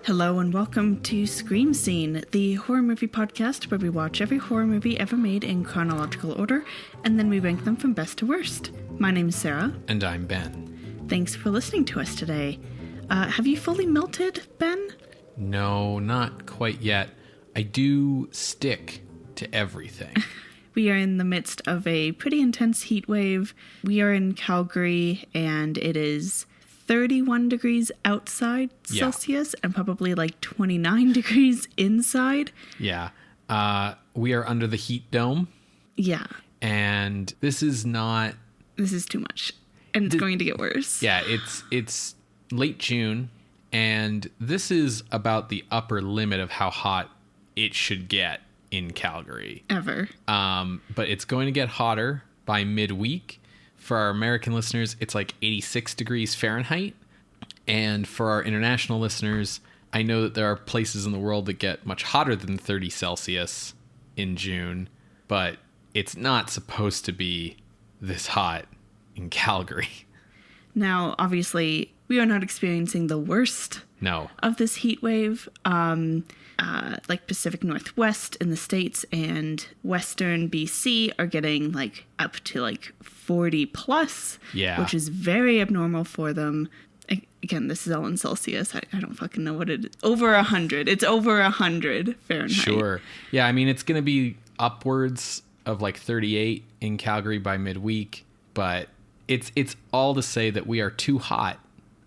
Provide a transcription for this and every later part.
Hello and welcome to Scream Scene, the horror movie podcast where we watch every horror movie ever made in chronological order, and then we rank them from best to worst. My name is Sarah. And I'm Ben. Thanks for listening to us today. Have you fully melted, Ben? No, not quite yet. I do stick to everything. We are in the midst of a pretty intense heat wave. We are in Calgary, and it is 31 degrees outside Celsius and probably like 29 degrees inside. Yeah. We are under the heat dome. Yeah. And this is too much. And it's going to get worse. Yeah, it's late June, and this is about the upper limit of how hot it should get in Calgary. Ever. But it's going to get hotter by midweek. For our American listeners, it's like 86 degrees Fahrenheit. And for our international listeners, I know that there are places in the world that get much hotter than 30 Celsius in June, but it's not supposed to be this hot in Calgary. Now, obviously, we are not experiencing the worst of this heat wave. Like Pacific Northwest in the States and Western BC are getting like up to like 40 plus, which is very abnormal for them. Again, this is all in Celsius. I don't fucking know what it is. Over 100. It's over 100 Fahrenheit. Sure. Yeah, I mean, it's going to be upwards of like 38 in Calgary by midweek, but it's all to say that we are too hot.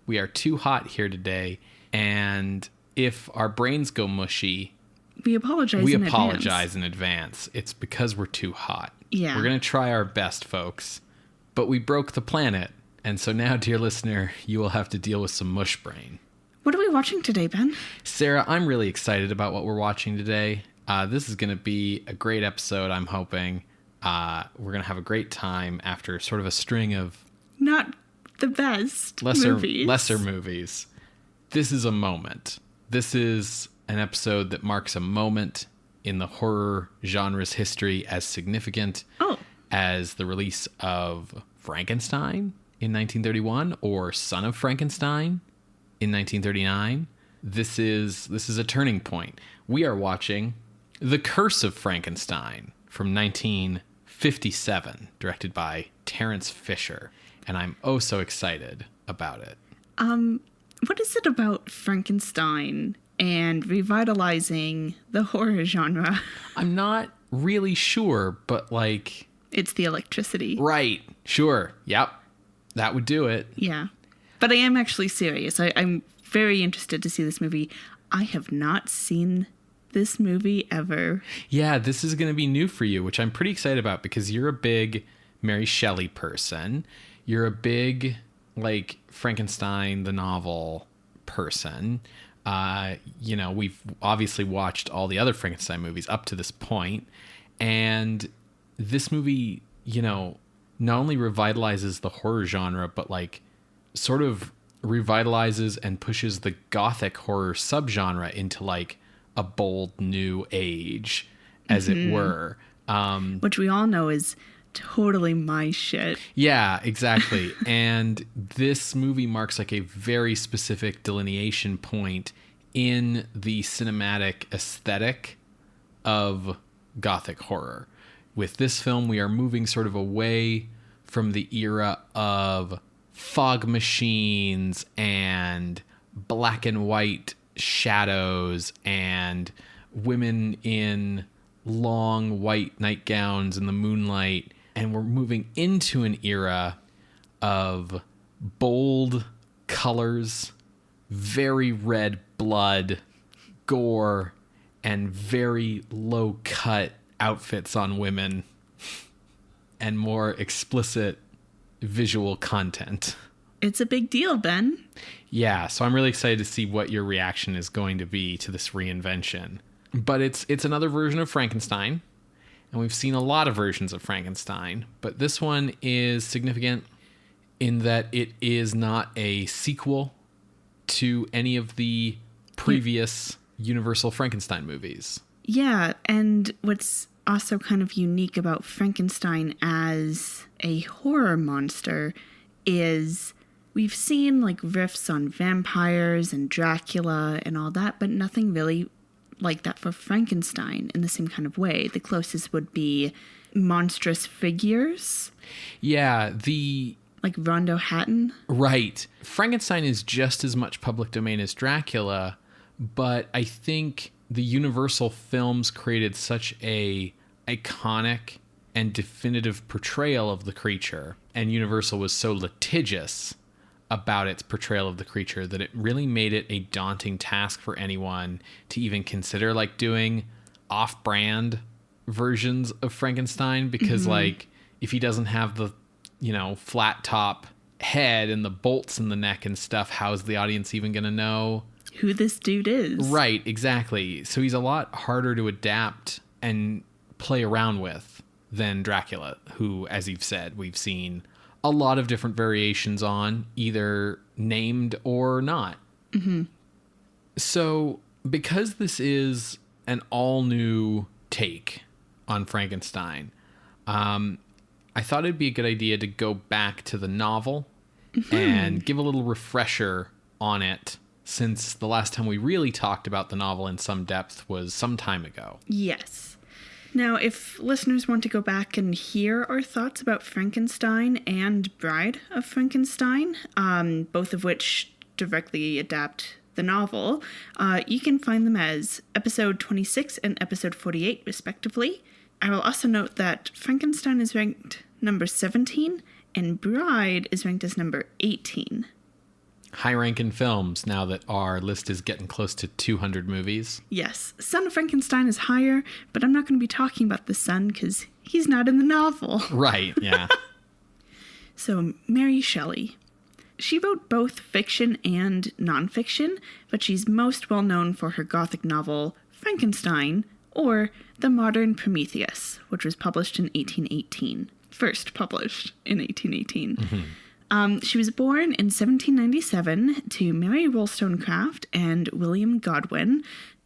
We are too hot here today, and if our brains go mushy, we apologize in advance. It's because we're too hot. Yeah. We're going to try our best, folks. But we broke the planet. And so now, dear listener, you will have to deal with some mush brain. What are we watching today, Ben? Sarah, I'm really excited about what we're watching today. This is going to be a great episode, I'm hoping. We're going to have a great time after sort of a string of... Not the best lesser movies. This is a moment. This is an episode that marks a moment in the horror genre's history as significant as the release of Frankenstein in 1931 or Son of Frankenstein in 1939. This is a turning point. We are watching The Curse of Frankenstein from 1957, directed by Terence Fisher, and I'm oh so excited about it. What is it about Frankenstein and revitalizing the horror genre? I'm not really sure, but like... It's the electricity. Right. Sure. Yep. That would do it. Yeah. But I am actually serious. I'm very interested to see this movie. I have not seen this movie ever. Yeah, this is going to be new for you, which I'm pretty excited about because you're a big Mary Shelley person. You're a big, like, Frankenstein, the novel person. We've obviously watched all the other Frankenstein movies up to this point. And this movie, not only revitalizes the horror genre, but like sort of revitalizes and pushes the Gothic horror subgenre into like a bold new age, as it were. Which we all know is totally my shit. Yeah, exactly. And this movie marks like a very specific delineation point in the cinematic aesthetic of Gothic horror. With this film, we are moving sort of away from the era of fog machines and black and white shadows and women in long white nightgowns in the moonlight. And we're moving into an era of bold colors, very red blood, gore, and very low-cut outfits on women, and more explicit visual content. It's a big deal, Ben. Yeah, so I'm really excited to see what your reaction is going to be to this reinvention. But it's another version of Frankenstein, and we've seen a lot of versions of Frankenstein, but this one is significant in that it is not a sequel to any of the previous Universal Frankenstein movies. Yeah, and what's also kind of unique about Frankenstein as a horror monster is we've seen like riffs on vampires and Dracula and all that, but nothing really like that for Frankenstein in the same kind of way. The closest would be monstrous figures. Yeah, like Rondo Hatton. Right. Frankenstein is just as much public domain as Dracula, but I think the Universal films created such a iconic and definitive portrayal of the creature, and Universal was so litigious about its portrayal of the creature that it really made it a daunting task for anyone to even consider like doing off-brand versions of Frankenstein, because like if he doesn't have the, you know, flat top head and the bolts in the neck and stuff, how's the audience even going to know who this dude is? Right, exactly. So he's a lot harder to adapt and play around with than Dracula, who, as you've said, we've seen a lot of different variations on, either named or not. Mm-hmm. So because this is an all-new take on Frankenstein, I thought it'd be a good idea to go back to the novel and give a little refresher on it, since the last time we really talked about the novel in some depth was some time ago. Yes. Now, if listeners want to go back and hear our thoughts about Frankenstein and Bride of Frankenstein, both of which directly adapt the novel, you can find them as episode 26 and episode 48, respectively. I will also note that Frankenstein is ranked number 17 and Bride is ranked as number 18. High-ranking films now that our list is getting close to 200 movies. Yes, Son of Frankenstein is higher, but I'm not going to be talking about the son because he's not in the novel. Right, yeah. So, Mary Shelley. She wrote both fiction and nonfiction, but she's most well known for her Gothic novel Frankenstein, or The Modern Prometheus, which was published in 1818. First published in 1818. Mm-hmm. She was born in 1797 to Mary Wollstonecraft and William Godwin.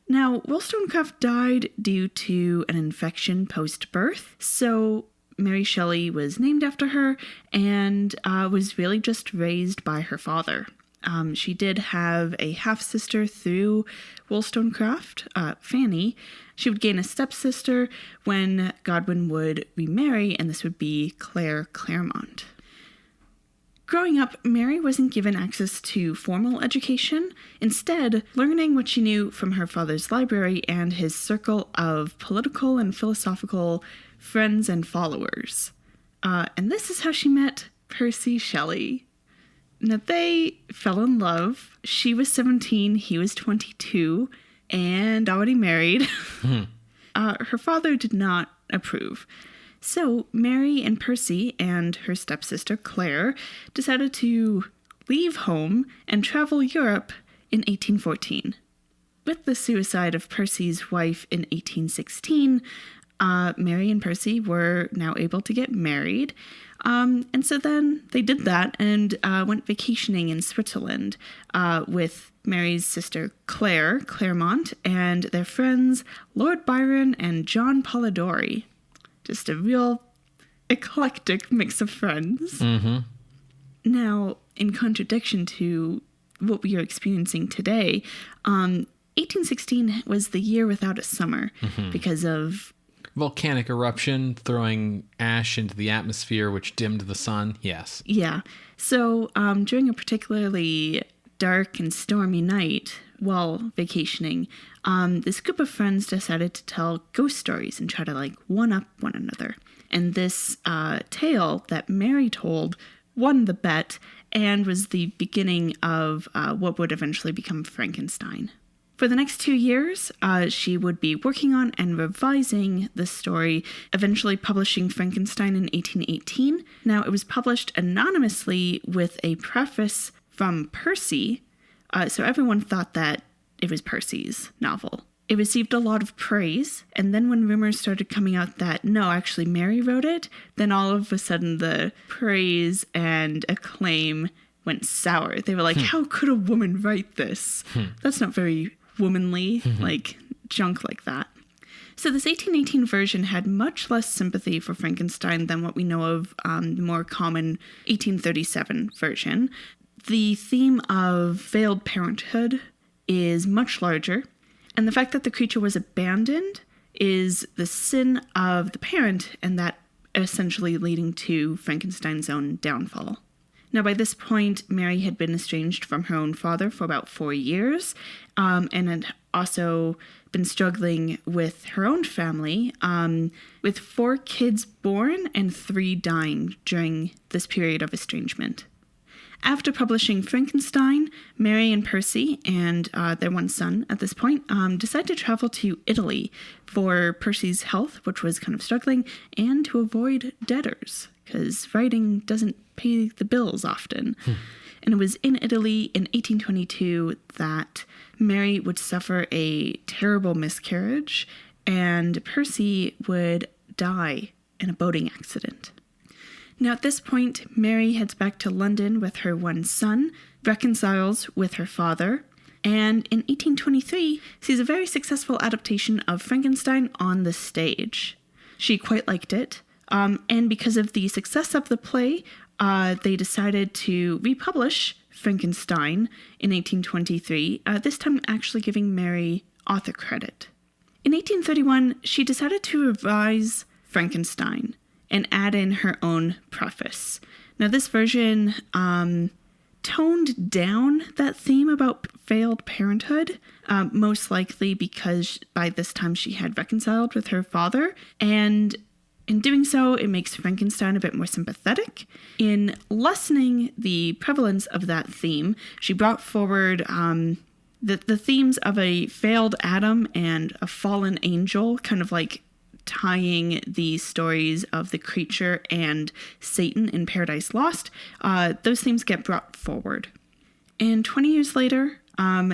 Now, Wollstonecraft died due to an infection post-birth, so Mary Shelley was named after her and was really just raised by her father. She did have a half-sister through Wollstonecraft, Fanny. She would gain a stepsister when Godwin would remarry, and this would be Claire Claremont. Growing up, Mary wasn't given access to formal education, instead learning what she knew from her father's library and his circle of political and philosophical friends and followers. And this is how she met Percy Shelley. Now, they fell in love. She was 17, he was 22, and already married. Her father did not approve. So Mary and Percy and her stepsister Claire decided to leave home and travel Europe in 1814. With the suicide of Percy's wife in 1816, Mary and Percy were now able to get married. And so then they did that and went vacationing in Switzerland with Mary's sister Claire Claremont and their friends Lord Byron and John Polidori. Just a real eclectic mix of friends. Mm-hmm. Now, in contradiction to what we are experiencing today, 1816 was the year without a summer because of volcanic eruption throwing ash into the atmosphere, which dimmed the sun. Yes. Yeah. So during a particularly dark and stormy night while vacationing, this group of friends decided to tell ghost stories and try to one-up one another. And this tale that Mary told won the bet and was the beginning of what would eventually become Frankenstein. For the next 2 years, she would be working on and revising the story, eventually publishing Frankenstein in 1818. Now, it was published anonymously with a preface from Percy, so everyone thought that it was Percy's novel. It received a lot of praise, and then when rumors started coming out that, no, actually Mary wrote it, then all of a sudden the praise and acclaim went sour. They were like, how could a woman write this? That's not very womanly, junk like that. So this 1818 version had much less sympathy for Frankenstein than what we know of the more common 1837 version. The theme of failed parenthood is much larger, and the fact that the creature was abandoned is the sin of the parent, and that essentially leading to Frankenstein's own downfall. Now, by this point, Mary had been estranged from her own father for about 4 years, and had also been struggling with her own family, with 4 kids born and 3 dying during this period of estrangement. After publishing Frankenstein, Mary and Percy and their one son at this point decide to travel to Italy for Percy's health, which was kind of struggling, and to avoid debtors, because writing doesn't pay the bills often. And it was in Italy in 1822 that Mary would suffer a terrible miscarriage, and Percy would die in a boating accident. Now, at this point, Mary heads back to London with her one son, reconciles with her father, and in 1823 sees a very successful adaptation of Frankenstein on the stage. She quite liked it, and because of the success of the play, they decided to republish Frankenstein in 1823, this time actually giving Mary author credit. In 1831, she decided to revise Frankenstein and add in her own preface. Now, this version toned down that theme about failed parenthood, most likely because by this time she had reconciled with her father, and in doing so, it makes Frankenstein a bit more sympathetic. In lessening the prevalence of that theme, she brought forward the themes of a failed Adam and a fallen angel, kind of like tying the stories of the creature and Satan in Paradise Lost. Those themes get brought forward. And 20 years later,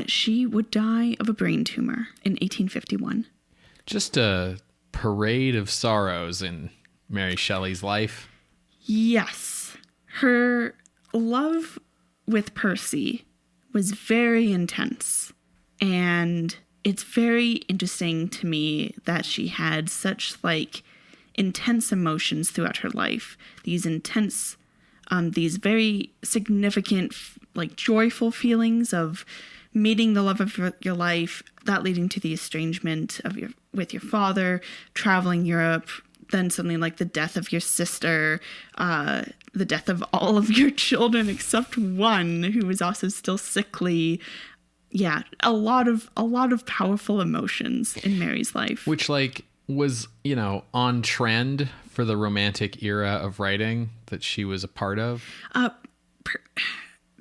she would die of a brain tumor in 1851. Just a parade of sorrows in Mary Shelley's life. Yes. Her love with Percy was very intense, and it's very interesting to me that she had such intense emotions throughout her life. These intense, these very significant, joyful feelings of meeting the love of your life, that leading to the estrangement with your father, traveling Europe, then something like the death of your sister, the death of all of your children except one who was also still sickly. Yeah, a lot of powerful emotions in Mary's life. Which was, on trend for the Romantic era of writing that she was a part of?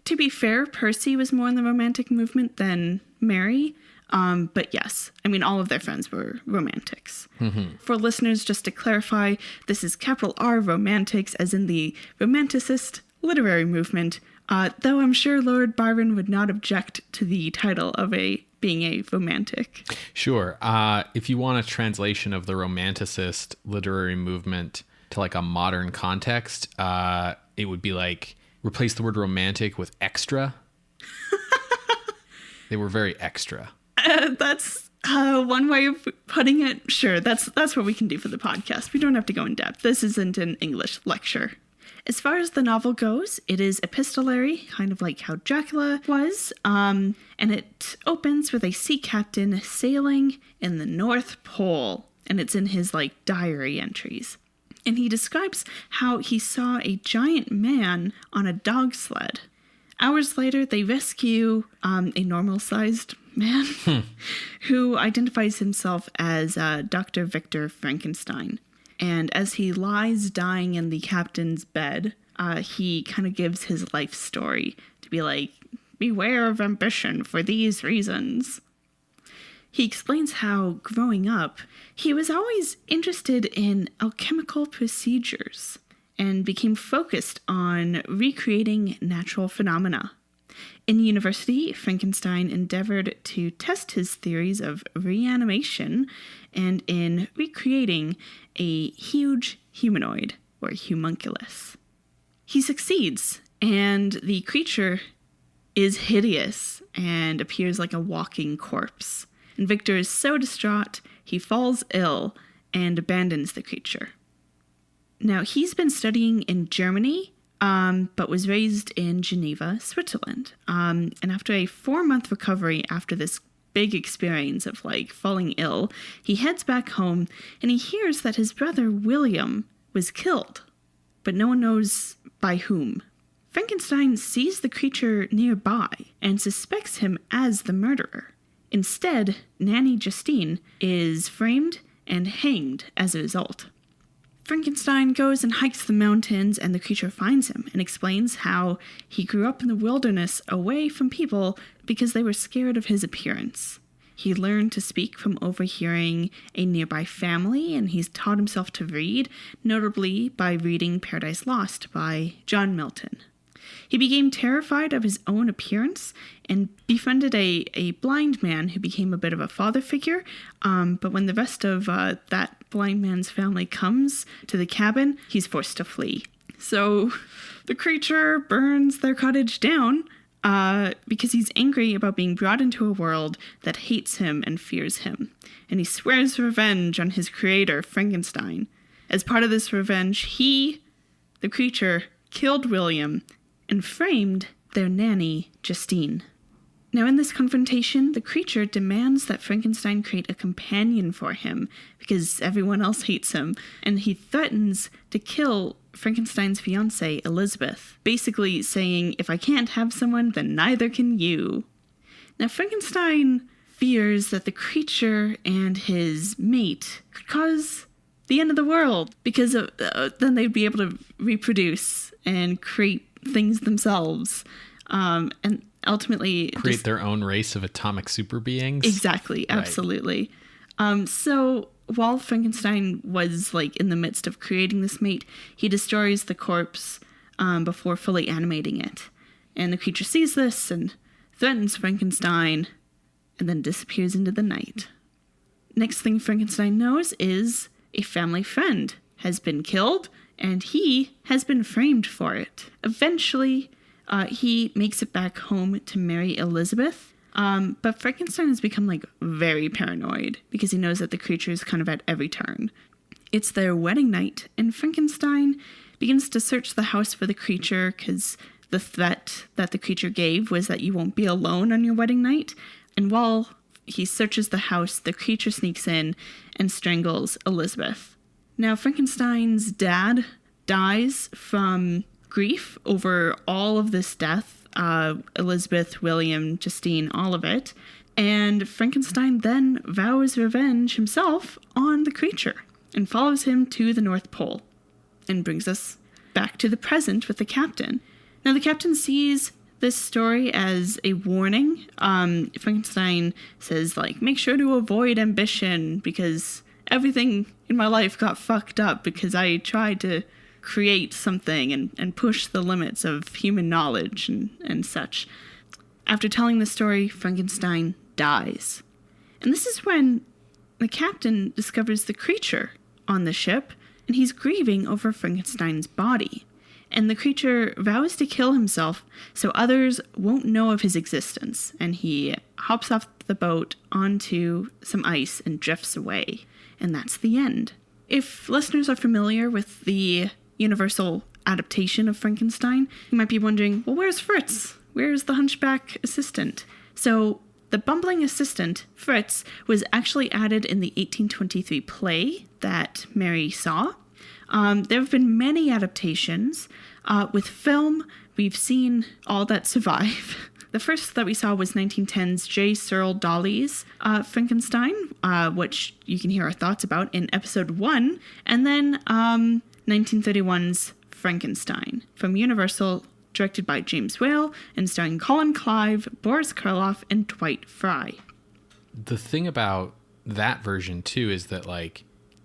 To be fair, Percy was more in the Romantic movement than Mary. But yes, all of their friends were romantics. Mm-hmm. For listeners, just to clarify, this is capital R Romantics, as in the Romanticist literary movement, though I'm sure Lord Byron would not object to the title of being a romantic. Sure. If you want a translation of the Romanticist literary movement to a modern context, it would be replace the word romantic with extra. They were very extra. That's one way of putting it. Sure, that's what we can do for the podcast. We don't have to go in depth. This isn't an English lecture. As far as the novel goes, it is epistolary, kind of like how Dracula was, and it opens with a sea captain sailing in the North Pole, and it's in his diary entries. And he describes how he saw a giant man on a dog sled. Hours later, they rescue a normal-sized man who identifies himself as Dr. Victor Frankenstein. And as he lies dying in the captain's bed, he kind of gives his life story to be beware of ambition for these reasons. He explains how, growing up, he was always interested in alchemical procedures and became focused on recreating natural phenomena. In university, Frankenstein endeavored to test his theories of reanimation and in recreating a huge humanoid, or homunculus. He succeeds, and the creature is hideous and appears like a walking corpse. And Victor is so distraught, he falls ill and abandons the creature. Now, he's been studying in Germany, but was raised in Geneva, Switzerland. And after a 4-month recovery after this big experience of falling ill, he heads back home and he hears that his brother William was killed, but no one knows by whom. Frankenstein sees the creature nearby and suspects him as the murderer. Instead, Nanny Justine is framed and hanged as a result. Frankenstein goes and hikes the mountains, and the creature finds him and explains how he grew up in the wilderness away from people because they were scared of his appearance. He learned to speak from overhearing a nearby family, and he's taught himself to read, notably by reading Paradise Lost by John Milton. He became terrified of his own appearance and befriended a blind man who became a bit of a father figure. But when the rest of that blind man's family comes to the cabin, he's forced to flee. So the creature burns their cottage down because he's angry about being brought into a world that hates him and fears him. And he swears revenge on his creator, Frankenstein. As part of this revenge, the creature, killed William and framed their nanny, Justine. Now, in this confrontation, the creature demands that Frankenstein create a companion for him because everyone else hates him, and he threatens to kill Frankenstein's fiancée, Elizabeth, basically saying, if I can't have someone, then neither can you. Now, Frankenstein fears that the creature and his mate could cause the end of the world because then they'd be able to reproduce and create things themselves, and ultimately create their own race of atomic super beings. Exactly, absolutely. Right. So while Frankenstein was in the midst of creating this mate, he destroys the corpse before fully animating it, and the creature sees this and threatens Frankenstein, and then disappears into the night. Next thing Frankenstein knows is a family friend has been killed, and he has been framed for it. Eventually, he makes it back home to marry Elizabeth, but Frankenstein has become very paranoid because he knows that the creature is kind of at every turn. It's their wedding night, and Frankenstein begins to search the house for the creature because the threat that the creature gave was that you won't be alone on your wedding night. And while he searches the house, the creature sneaks in and strangles Elizabeth. Now, Frankenstein's dad dies from grief over all of this death, Elizabeth, William, Justine, all of it, and Frankenstein then vows revenge himself on the creature and follows him to the North Pole and brings us back to the present with the captain. Now, the captain sees this story as a warning. Frankenstein says, make sure to avoid ambition because everything in my life got fucked up because I tried to create something and push the limits of human knowledge and such. After telling the story, Frankenstein dies. And this is when the captain discovers the creature on the ship, and he's grieving over Frankenstein's body. And the creature vows to kill himself so others won't know of his existence, and he hops off the boat onto some ice and drifts away. And that's the end. If listeners are familiar with the Universal adaptation of Frankenstein, you might be wondering, well, where's Fritz? Where's the hunchback assistant? So the bumbling assistant, Fritz, was actually added in the 1823 play that Mary saw. There have been many adaptations. With film, we've seen All That Survive. The first that we saw was 1910's J. Searle Dolly's Frankenstein, which you can hear our thoughts about in episode 1, and then 1931's Frankenstein from Universal, directed by James Whale and starring Colin Clive, Boris Karloff, and Dwight Fry. The thing about that version, too, is that,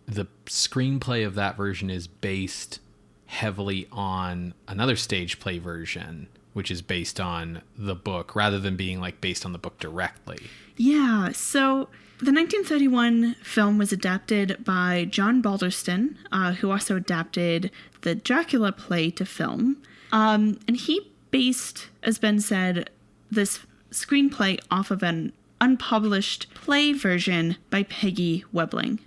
the screenplay of that version is based heavily on another stage play version, which is based on the book, rather than being, based on the book directly. Yeah, so the 1931 film was adapted by John Balderston, who also adapted the Dracula play to film. And he based, as Ben said, this screenplay off of an unpublished play version by Peggy Webling.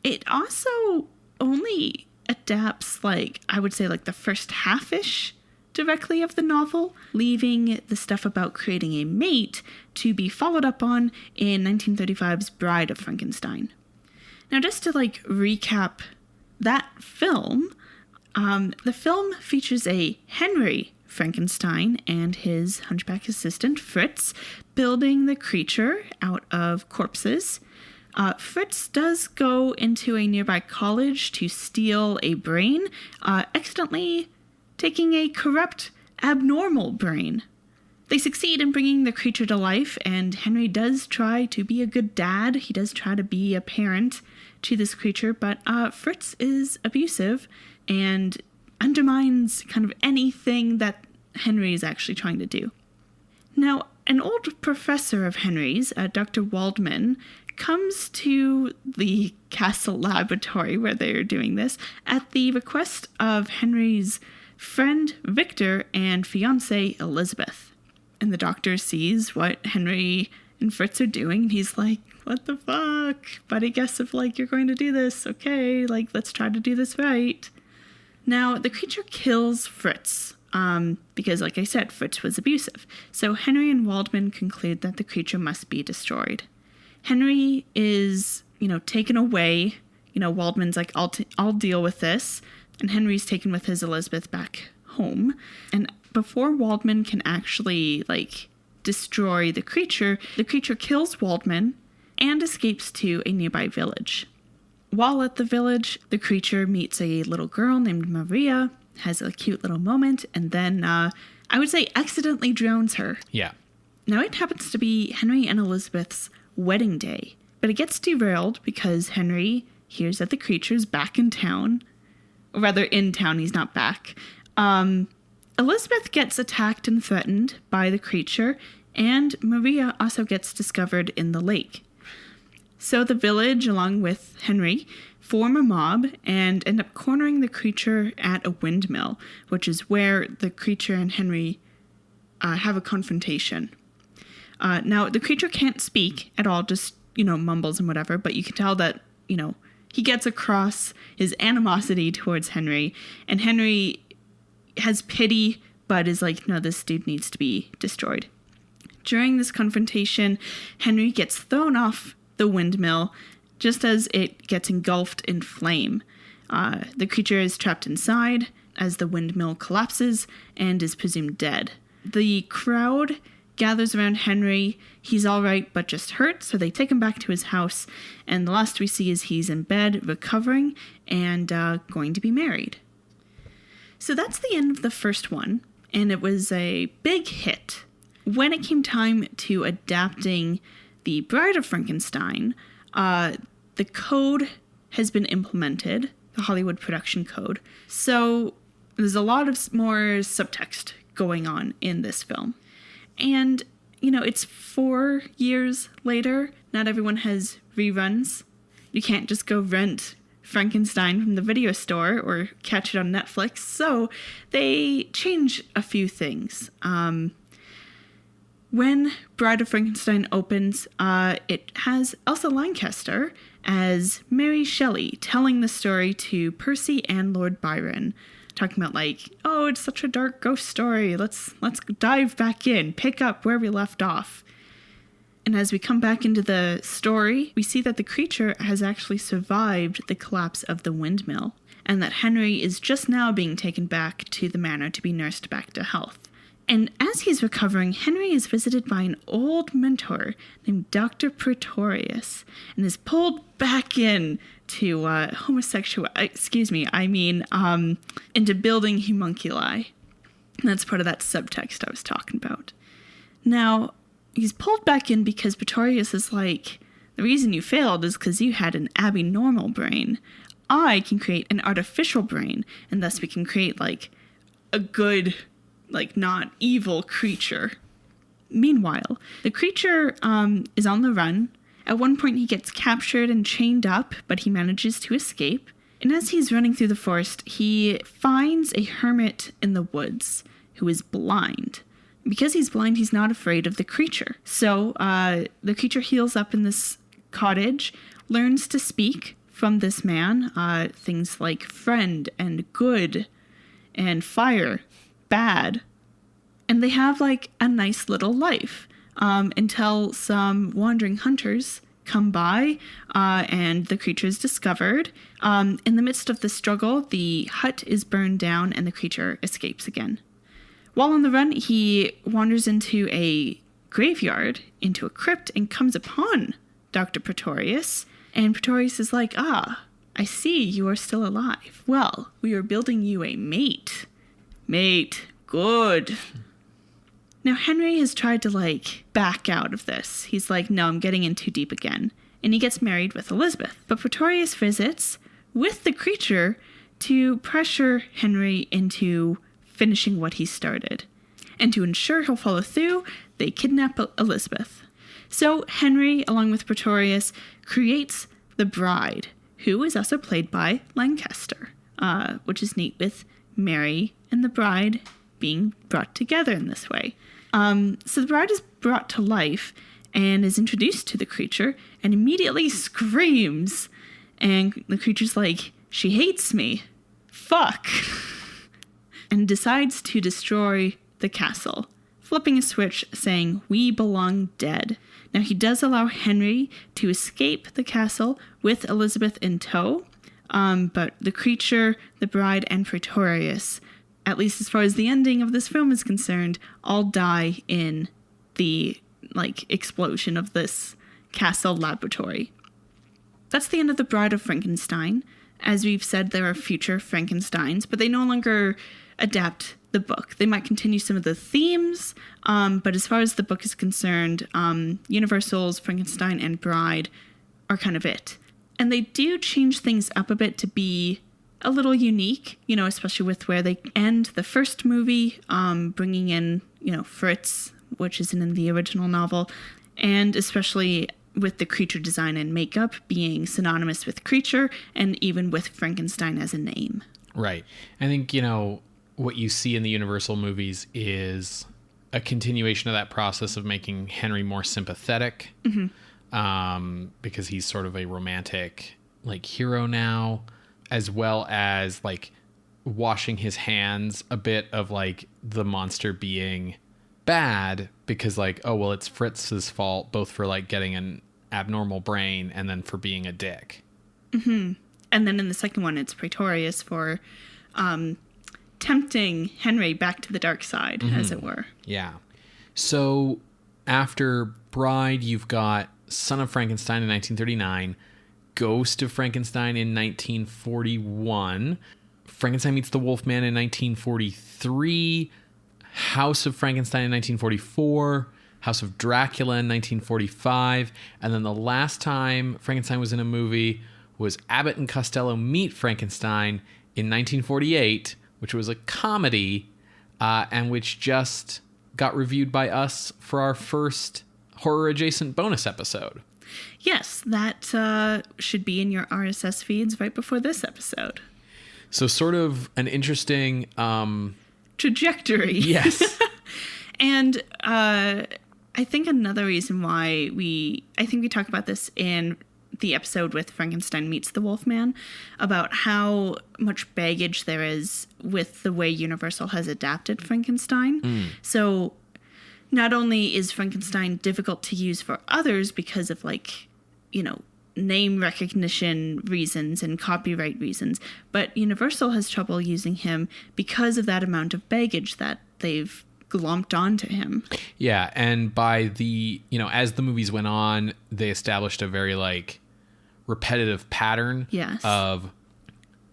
It also only adapts, I would say, the first half-ish directly of the novel, leaving the stuff about creating a mate to be followed up on in 1935's Bride of Frankenstein. Now, just to recap that film, the film features a Henry Frankenstein and his hunchback assistant, Fritz, building the creature out of corpses. Fritz does go into a nearby college to steal a brain, accidentally taking a corrupt, abnormal brain. They succeed in bringing the creature to life, and Henry does try to be a good dad. He does try to be a parent to this creature, but Fritz is abusive and undermines kind of anything that Henry is actually trying to do. Now, an old professor of Henry's, Dr. Waldman, comes to the castle laboratory where they are doing this at the request of Henry's friend Victor and fiancée Elizabeth. And the doctor sees what Henry and Fritz are doing, and he's like, what the fuck? But I guess if, you're going to do this, okay, let's try to do this right. Now, the creature kills Fritz, because, like I said, Fritz was abusive. So Henry and Waldman conclude that the creature must be destroyed. Henry is, taken away. Waldman's like, I'll deal with this. And Henry's taken with his Elizabeth back home. And before Waldman can actually, destroy the creature kills Waldman and escapes to a nearby village. While at the village, the creature meets a little girl named Maria, has a cute little moment, and then, I would say, accidentally drowns her. Yeah. Now, it happens to be Henry and Elizabeth's wedding day, but it gets derailed because Henry hears that the creature's back in town. Or rather, in town, he's not back. Elizabeth gets attacked and threatened by the creature, and Maria also gets discovered in the lake. So the village, along with Henry, form a mob and end up cornering the creature at a windmill, which is where the creature and Henry have a confrontation. Now, the creature can't speak at all, just, mumbles and whatever, but you can tell that, he gets across his animosity towards Henry, and Henry has pity, but is like, no, this dude needs to be destroyed. During this confrontation, Henry gets thrown off the windmill just as it gets engulfed in flame. The creature is trapped inside as the windmill collapses and is presumed dead. The crowd gathers around Henry. He's all right, but just hurt, so they take him back to his house, and the last we see is he's in bed, recovering, and going to be married. So that's the end of the first one, and it was a big hit. When it came time to adapting the Bride of Frankenstein, the code has been implemented, the Hollywood production code, so there's a lot of more subtext going on in this film. And, it's 4 years later. Not everyone has reruns. You can't just go rent Frankenstein from the video store or catch it on Netflix. So they change a few things. When Bride of Frankenstein opens, it has Elsa Lanchester as Mary Shelley telling the story to Percy and Lord Byron, talking about oh, it's such a dark ghost story. Let's dive back in, pick up where we left off. And as we come back into the story, we see that the creature has actually survived the collapse of the windmill, and that Henry is just now being taken back to the manor to be nursed back to health. And as he's recovering, Henry is visited by an old mentor named Dr. Pretorius and is pulled back in to into building homunculi. And that's part of that subtext I was talking about. Now, he's pulled back in because Pretorius is like, the reason you failed is because you had an abnormal brain. I can create an artificial brain, and thus we can create a good, not evil creature. Meanwhile, the creature is on the run. At one point, he gets captured and chained up, but he manages to escape. And as he's running through the forest, he finds a hermit in the woods who is blind. because he's blind, he's not afraid of the creature. So the creature heals up in this cottage, learns to speak from this man, things like friend and good and fire, bad. And they have like a nice little life until some wandering hunters come by and the creature is discovered. In the midst of the struggle, the hut is burned down and the creature escapes again. While on the run, he wanders into a graveyard, into a crypt, and comes upon Dr. Pretorius. And Pretorius is like, I see you are still alive. Well, we are building you a mate. Mate, good. Now, Henry has tried to, back out of this. He's like, no, I'm getting in too deep again. And he gets married with Elizabeth. But Pretorius visits with the creature to pressure Henry into finishing what he started. And to ensure he'll follow through, they kidnap Elizabeth. So Henry, along with Pretorius, creates the bride, who is also played by Lancaster, which is neat with Mary and the bride being brought together in this way. So the bride is brought to life and is introduced to the creature and immediately screams. And the creature's like, she hates me. Fuck. And decides to destroy the castle, flipping a switch saying, we belong dead. Now he does allow Henry to escape the castle with Elizabeth in tow, but the creature, the bride, and Pretorius, at least as far as the ending of this film is concerned, all die in the, explosion of this castle laboratory. That's the end of The Bride of Frankenstein. As we've said, there are future Frankensteins, but they no longer adapt the book. They might continue some of the themes, but as far as the book is concerned, Universal's Frankenstein and Bride are kind of it. And they do change things up a bit to be a little unique, especially with where they end the first movie, bringing in, Fritz, which isn't in the original novel, and especially with the creature design and makeup being synonymous with creature and even with Frankenstein as a name. Right. I think, what you see in the Universal movies is a continuation of that process of making Henry more sympathetic, because he's sort of a romantic, hero now, as well as, washing his hands a bit of, the monster being bad because, it's Fritz's fault, both for, getting an abnormal brain and then for being a dick. Mm-hmm. And then in the second one, it's Pretorius for tempting Henry back to the dark side, as it were. Yeah. So after Bride, you've got Son of Frankenstein in 1939, Ghost of Frankenstein in 1941, Frankenstein Meets the Wolfman in 1943, House of Frankenstein in 1944, House of Dracula in 1945, and then the last time Frankenstein was in a movie was Abbott and Costello Meet Frankenstein in 1948, which was a comedy, and which just got reviewed by us for our first horror-adjacent bonus episode. Yes, that should be in your RSS feeds right before this episode. So sort of an interesting trajectory. Yes. And I think another reason why I think we talk about this in the episode with Frankenstein Meets the Wolfman, about how much baggage there is with the way Universal has adapted Frankenstein. So not only is Frankenstein difficult to use for others because of name recognition reasons and copyright reasons, but Universal has trouble using him because of that amount of baggage that they've glomped onto him. Yeah, and by the, as the movies went on, they established a very repetitive pattern of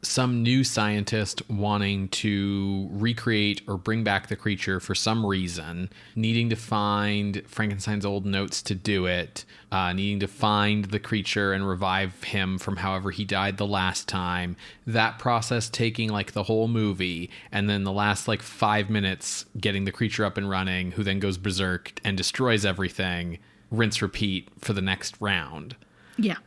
some new scientist wanting to recreate or bring back the creature for some reason, needing to find Frankenstein's old notes to do it, needing to find the creature and revive him from however he died the last time. That process taking the whole movie, and then the last 5 minutes getting the creature up and running, who then goes berserk and destroys everything. Rinse, repeat for the next round. Yeah.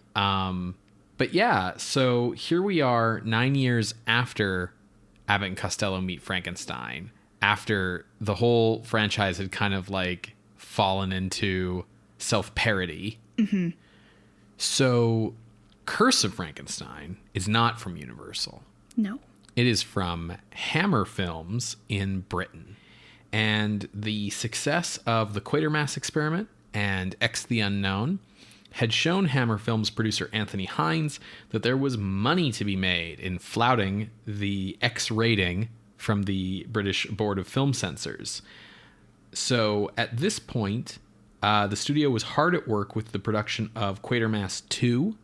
But yeah, so here we are 9 years after Abbott and Costello Meet Frankenstein. after the whole franchise had kind of like fallen into self-parody. Mm-hmm. So Curse of Frankenstein is not from Universal. No. It is from Hammer Films in Britain. And the success of the Quatermass Experiment and X the Unknown had shown Hammer Films producer Anthony Hines that there was money to be made in flouting the X rating from the British Board of Film Censors. So at this point, the studio was hard at work with the production of Quatermass 2,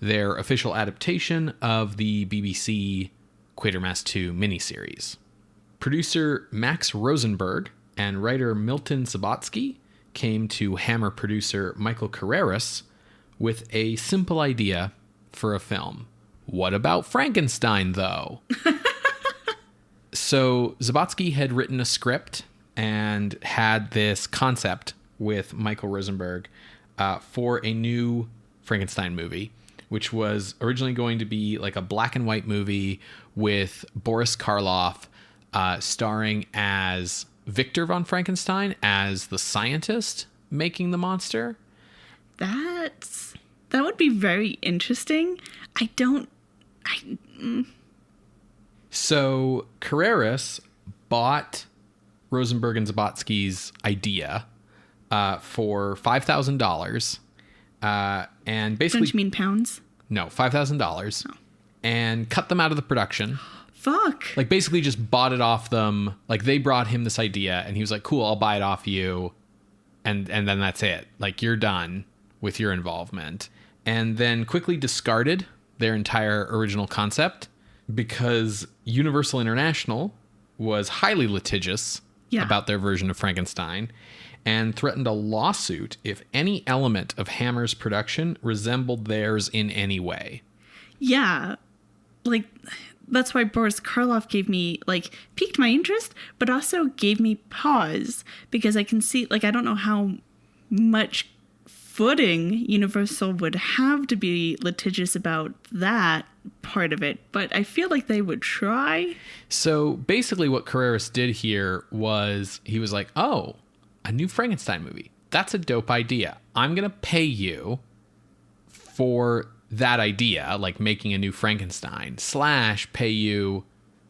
their official adaptation of the BBC Quatermass 2 miniseries. Producer Max Rosenberg and writer Milton Subotsky came to Hammer producer Michael Carreras with a simple idea for a film. What about Frankenstein, though? So Subotsky had written a script and had this concept with Michael Rosenberg for a new Frankenstein movie, which was originally going to be like a black and white movie with Boris Karloff starring as Victor von Frankenstein as the scientist making the monster. That would be very interesting. So Carreras bought Rosenberg and Subotsky's idea for $5,000. And basically... Don't you mean pounds? No, $5,000. Oh. And cut them out of the production. Fuck. Like basically just bought it off them. Like they brought him this idea and he was like, cool, I'll buy it off you. And then that's it. Like you're done with your involvement. And then quickly discarded their entire original concept because Universal International was highly litigious about their version of Frankenstein and threatened a lawsuit if any element of Hammer's production resembled theirs in any way. Yeah. Like, that's why Boris Karloff piqued my interest, but also gave me pause because I can see, I don't know how much footing Universal would have to be litigious about that part of it, but I feel like they would try. So basically what Carreras did here was he was like, oh, a new Frankenstein movie. That's a dope idea. I'm going to pay you for that idea, like making a new Frankenstein, / pay you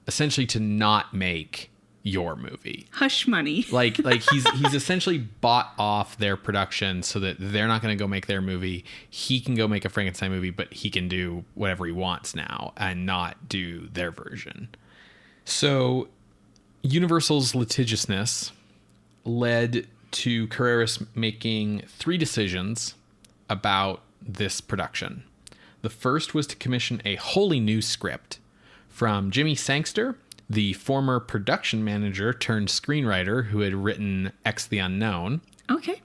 essentially to not make your movie. Hush money. like he's essentially bought off their production so that they're not going to go make their movie. He can go make a Frankenstein movie, but he can do whatever he wants now and not do their version. So Universal's litigiousness led to Carreras making 3 decisions about this production. The first was to commission a wholly new script from Jimmy Sangster, the former production manager turned screenwriter who had written X the Unknown. Okay.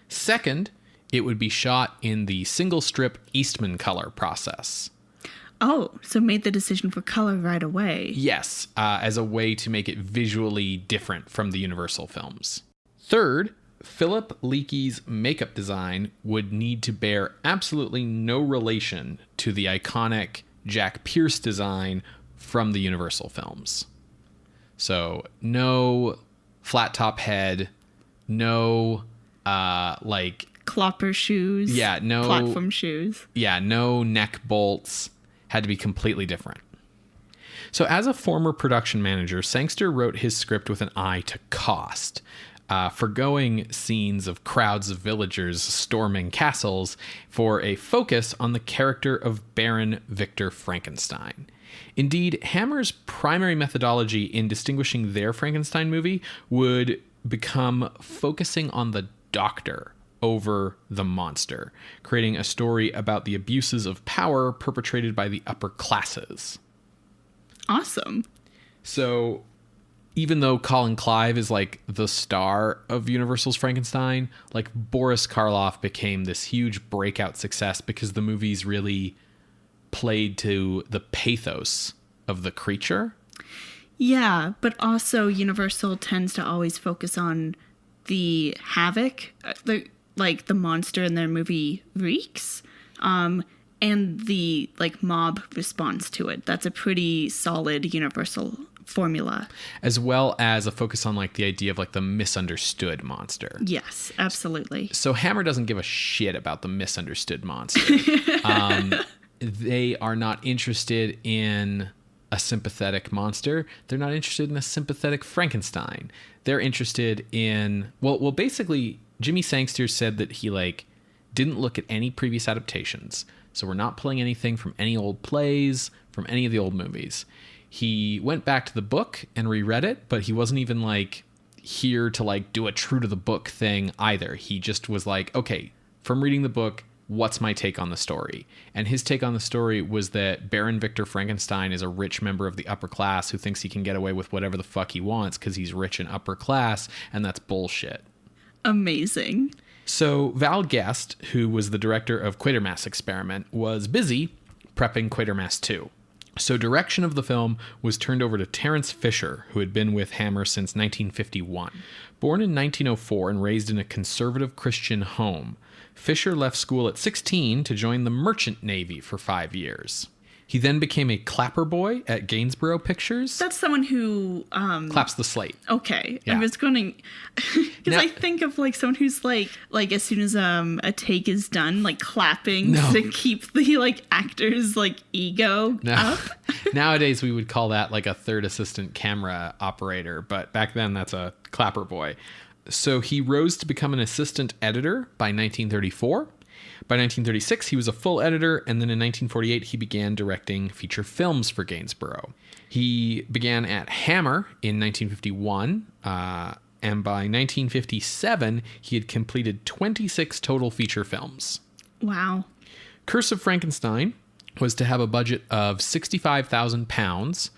Second, it would be shot in the single strip Eastman color process. Oh, so made the decision for color right away. Yes, as a way to make it visually different from the Universal films. Third, Philip Leakey's makeup design would need to bear absolutely no relation to the iconic Jack Pierce design from the Universal films. So no flat top head, no Clopper shoes. Yeah, no platform shoes. Yeah, no neck bolts. Had to be completely different. So as a former production manager, Sangster wrote his script with an eye to cost, forgoing scenes of crowds of villagers storming castles for a focus on the character of Baron Victor Frankenstein. Indeed, Hammer's primary methodology in distinguishing their Frankenstein movie would become focusing on the doctor over the monster, creating a story about the abuses of power perpetrated by the upper classes. Awesome. So even though Colin Clive is like the star of Universal's Frankenstein, like Boris Karloff became this huge breakout success because the movies really played to the pathos of the creature. Yeah, but also Universal tends to always focus on the havoc, the monster in their movie wreaks, and the mob response to it. That's a pretty solid Universal formula. As well as a focus on like the idea of like the misunderstood monster. Yes, absolutely. So Hammer doesn't give a shit about the misunderstood monster. They are not interested in a sympathetic monster. They're not interested in a sympathetic Frankenstein. They're interested in, well, basically Jimmy Sangster said that he like didn't look at any previous adaptations. So we're not pulling anything from any old plays, from any of the old movies. He went back to the book and reread it, but he wasn't even like here to like do a true to the book thing either. He just was like, okay, from reading the book, what's my take on the story? And his take on the story was that Baron Victor Frankenstein is a rich member of the upper class who thinks he can get away with whatever the fuck he wants because he's rich and upper class, and that's bullshit. Amazing. So Val Guest, who was the director of Quatermass Experiment, was busy prepping Quatermass 2. So direction of the film was turned over to Terence Fisher, who had been with Hammer since 1951. Born in 1904 and raised in a conservative Christian home, Fisher left school at 16 to join the Merchant Navy for 5 years. He then became a clapper boy at Gainsborough Pictures. That's someone who... claps the slate. Okay. Yeah. I was going to... Because I think of like someone who's like as soon as a take is done, like clapping to keep the like actor's like ego up. Nowadays we would call that like a third assistant camera operator, but back then that's a clapper boy. So he rose to become an assistant editor by 1934. By 1936, he was a full editor, and then in 1948, he began directing feature films for Gainsborough. He began at Hammer in 1951, and by 1957, he had completed 26 total feature films. Wow. Curse of Frankenstein was to have a budget of £65,000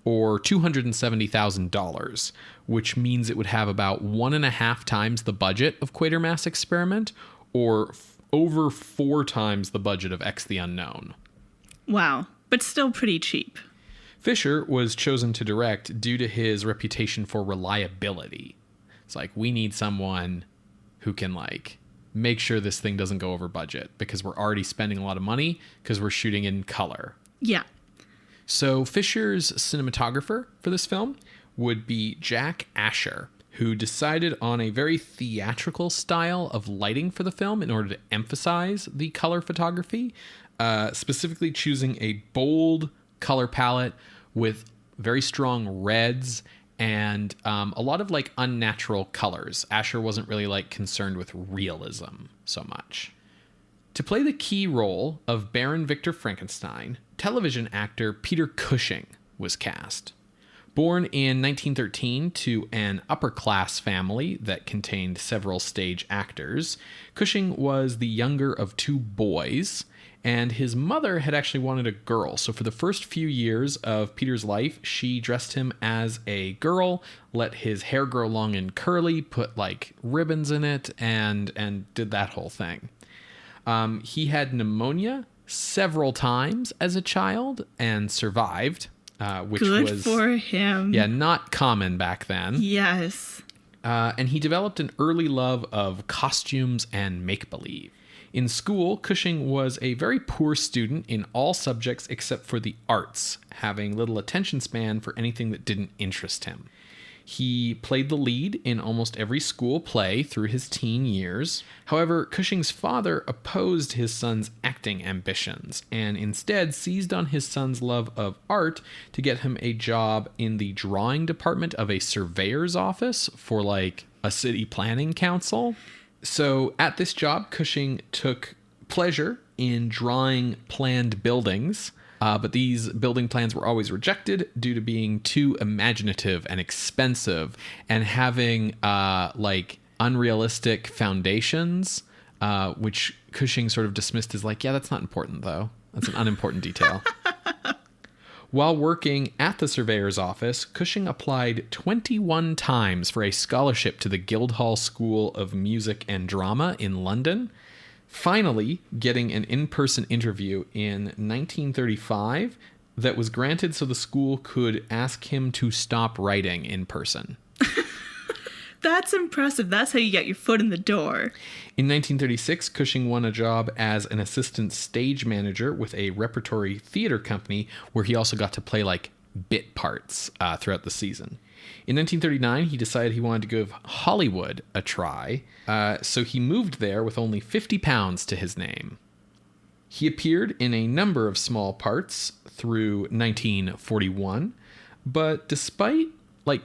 or $270,000, which means it would have about 1.5 times the budget of Quatermass Experiment, or over 4 times the budget of X the Unknown. Wow, but still pretty cheap. Fisher was chosen to direct due to his reputation for reliability. It's like, we need someone who can like make sure this thing doesn't go over budget because we're already spending a lot of money because we're shooting in color. Yeah. So Fisher's cinematographer for this film would be Jack Asher, who decided on a very theatrical style of lighting for the film in order to emphasize the color photography, specifically choosing a bold color palette with very strong reds and a lot of like unnatural colors. Asher wasn't really like concerned with realism so much. To play the key role of Baron Victor Frankenstein, television actor Peter Cushing was cast. Born in 1913 to an upper-class family that contained several stage actors, Cushing was the younger of 2 boys, and his mother had actually wanted a girl. So for the first few years of Peter's life, she dressed him as a girl, let his hair grow long and curly, put like ribbons in it, and did that whole thing. He had pneumonia several times as a child and survived. Which Good was, for him. Yeah, not common back then. Yes. And he developed an early love of costumes and make-believe. In school, Cushing was a very poor student in all subjects except for the arts, having little attention span for anything that didn't interest him. He played the lead in almost every school play through his teen years. However, Cushing's father opposed his son's acting ambitions and instead seized on his son's love of art to get him a job in the drawing department of a surveyor's office for like a city planning council. So at this job, Cushing took pleasure in drawing planned buildings. But these building plans were always rejected due to being too imaginative and expensive and having like unrealistic foundations, which Cushing sort of dismissed as like, yeah, that's not important though. That's an unimportant detail. While working at the surveyor's office, Cushing applied 21 times for a scholarship to the Guildhall School of Music and Drama in London. Finally, getting an in-person interview in 1935 that was granted so the school could ask him to stop writing in person. That's impressive. That's how you get your foot in the door. In 1936, Cushing won a job as an assistant stage manager with a repertory theater company where he also got to play like bit parts throughout the season. In 1939, he decided he wanted to give Hollywood a try, so he moved there with only £50 to his name. He appeared in a number of small parts through 1941, but despite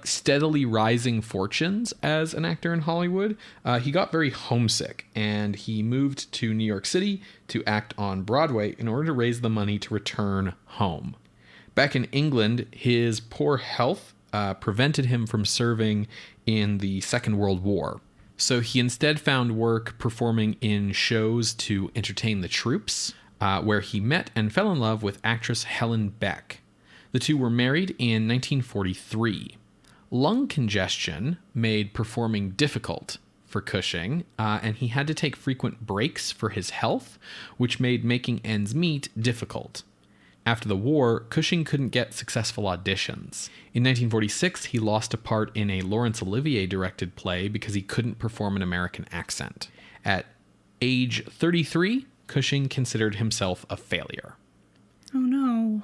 steadily rising fortunes as an actor in Hollywood, he got very homesick, and he moved to New York City to act on Broadway in order to raise the money to return home. Back in England, his poor health prevented him from serving in the Second World War. So he instead found work performing in shows to entertain the troops, where he met and fell in love with actress Helen Beck. The two were married in 1943. Lung congestion made performing difficult for Cushing, and he had to take frequent breaks for his health, which made making ends meet difficult. After the war, Cushing couldn't get successful auditions. In 1946, he lost a part in a Laurence Olivier-directed play because he couldn't perform an American accent. At age 33, Cushing considered himself a failure. Oh, no.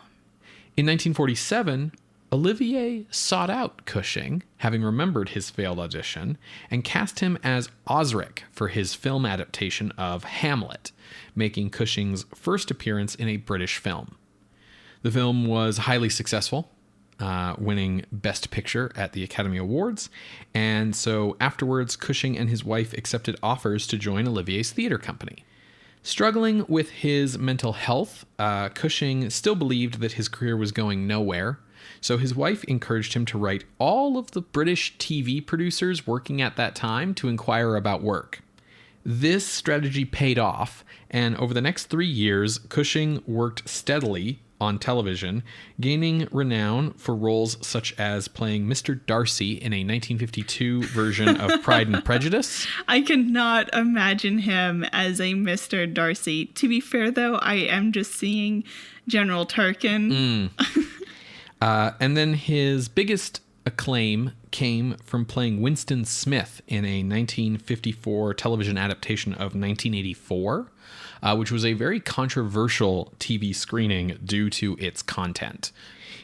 In 1947, Olivier sought out Cushing, having remembered his failed audition, and cast him as Osric for his film adaptation of Hamlet, making Cushing's first appearance in a British film. The film was highly successful, winning Best Picture at the Academy Awards, and so afterwards Cushing and his wife accepted offers to join Olivier's theater company. Struggling with his mental health, Cushing still believed that his career was going nowhere, so his wife encouraged him to write all of the British TV producers working at that time to inquire about work. This strategy paid off, and over the next 3 years, Cushing worked steadily on television, gaining renown for roles such as playing Mr. Darcy in a 1952 version of Pride and Prejudice. I cannot imagine him as a Mr. Darcy. To be fair, though, I am just seeing General Turkin. And then his biggest acclaim came from playing Winston Smith in a 1954 television adaptation of 1984, which was a very controversial TV screening due to its content.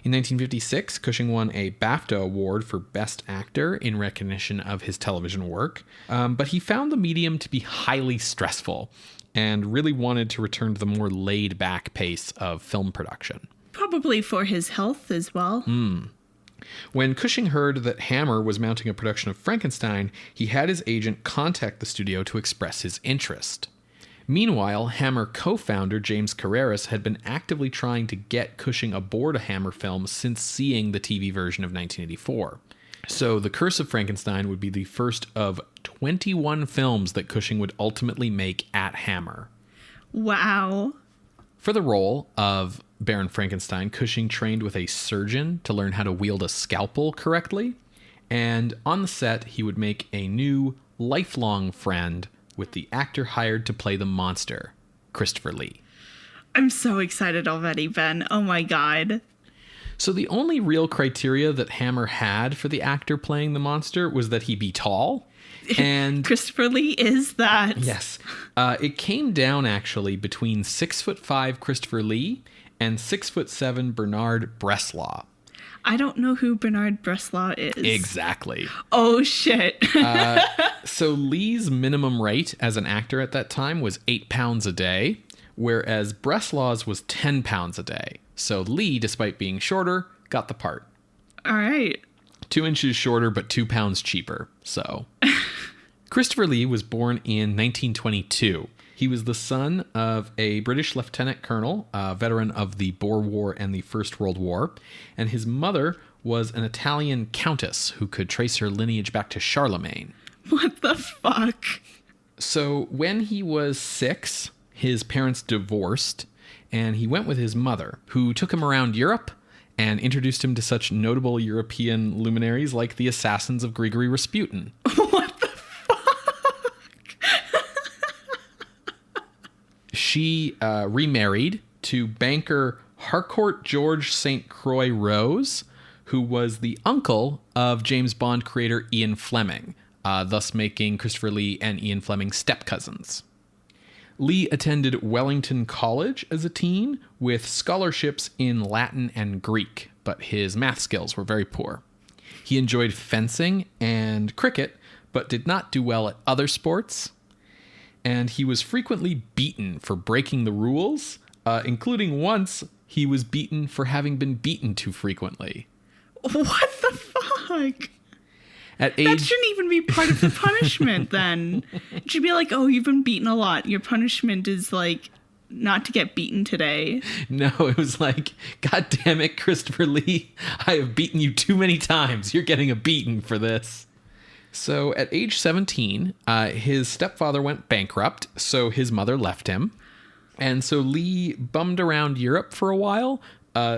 In 1956, Cushing won a BAFTA award for Best Actor in recognition of his television work, but he found the medium to be highly stressful and really wanted to return to the more laid-back pace of film production. Probably for his health as well. When Cushing heard that Hammer was mounting a production of Frankenstein, he had his agent contact the studio to express his interest. Meanwhile, Hammer co-founder James Carreras had been actively trying to get Cushing aboard a Hammer film since seeing the TV version of 1984. So The Curse of Frankenstein would be the first of 21 films that Cushing would ultimately make at Hammer. Wow. For the role of Baron Frankenstein, Cushing trained with a surgeon to learn how to wield a scalpel correctly, and on the set, he would make a new, lifelong friend with the actor hired to play the monster, Christopher Lee. I'm so excited already, Ben. Oh my God. So the only real criteria that Hammer had for the actor playing the monster was that he be tall. And Christopher Lee is that. Yes. It came down actually between 6'5" Christopher Lee and 6'7" Bernard Bresslaw. I don't know who Bernard Bresslaw is. Exactly. Oh, shit. So Lee's minimum rate as an actor at that time was 8 pounds a day, whereas Breslaw's was 10 pounds a day. So Lee, despite being shorter, got the part. All right. 2 inches shorter, but 2 pounds cheaper. So Christopher Lee was born in 1922. He was the son of a British lieutenant colonel, a veteran of the Boer War and the First World War, and his mother was an Italian countess who could trace her lineage back to Charlemagne. What the fuck? So when he was 6, his parents divorced, and he went with his mother, who took him around Europe and introduced him to such notable European luminaries like the assassins of Grigory Rasputin. What the fuck? She remarried to banker Harcourt George St. Croix Rose, who was the uncle of James Bond creator Ian Fleming, thus making Christopher Lee and Ian Fleming step-cousins. Lee attended Wellington College as a teen with scholarships in Latin and Greek, but his math skills were very poor. He enjoyed fencing and cricket, but did not do well at other sports. And he was frequently beaten for breaking the rules, including once he was beaten for having been beaten too frequently. What the fuck? That shouldn't even be part of the punishment then. It should be like, oh, you've been beaten a lot. Your punishment is like not to get beaten today. No, it was like, God damn it, Christopher Lee. I have beaten you too many times. You're getting a beating for this. So at age 17, his stepfather went bankrupt, so his mother left him. And so Lee bummed around Europe for a while,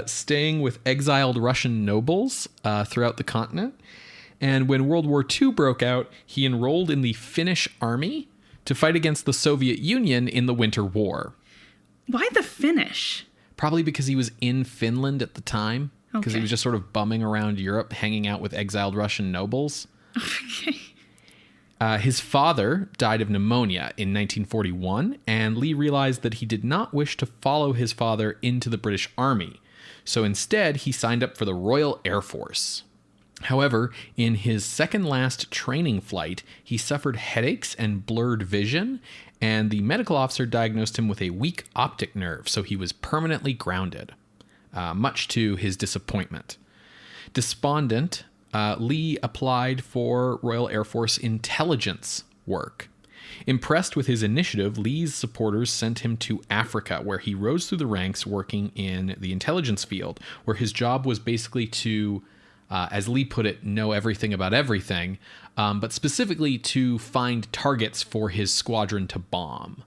staying with exiled Russian nobles throughout the continent. And when World War II broke out, he enrolled in the Finnish army to fight against the Soviet Union in the Winter War. Why the Finnish? Probably because he was in Finland at the time, because Okay. he was just sort of bumming around Europe, hanging out with exiled Russian nobles. Okay. His father died of pneumonia in 1941, and Lee realized that he did not wish to follow his father into the British Army. So instead, he signed up for the Royal Air Force. However, in his second last training flight, he suffered headaches and blurred vision, and the medical officer diagnosed him with a weak optic nerve, so he was permanently grounded, much to his disappointment. Despondent, Lee applied for Royal Air Force intelligence work. Impressed with his initiative, Lee's supporters sent him to Africa, where he rose through the ranks working in the intelligence field, where his job was basically to, as Lee put it, know everything about everything, but specifically to find targets for his squadron to bomb.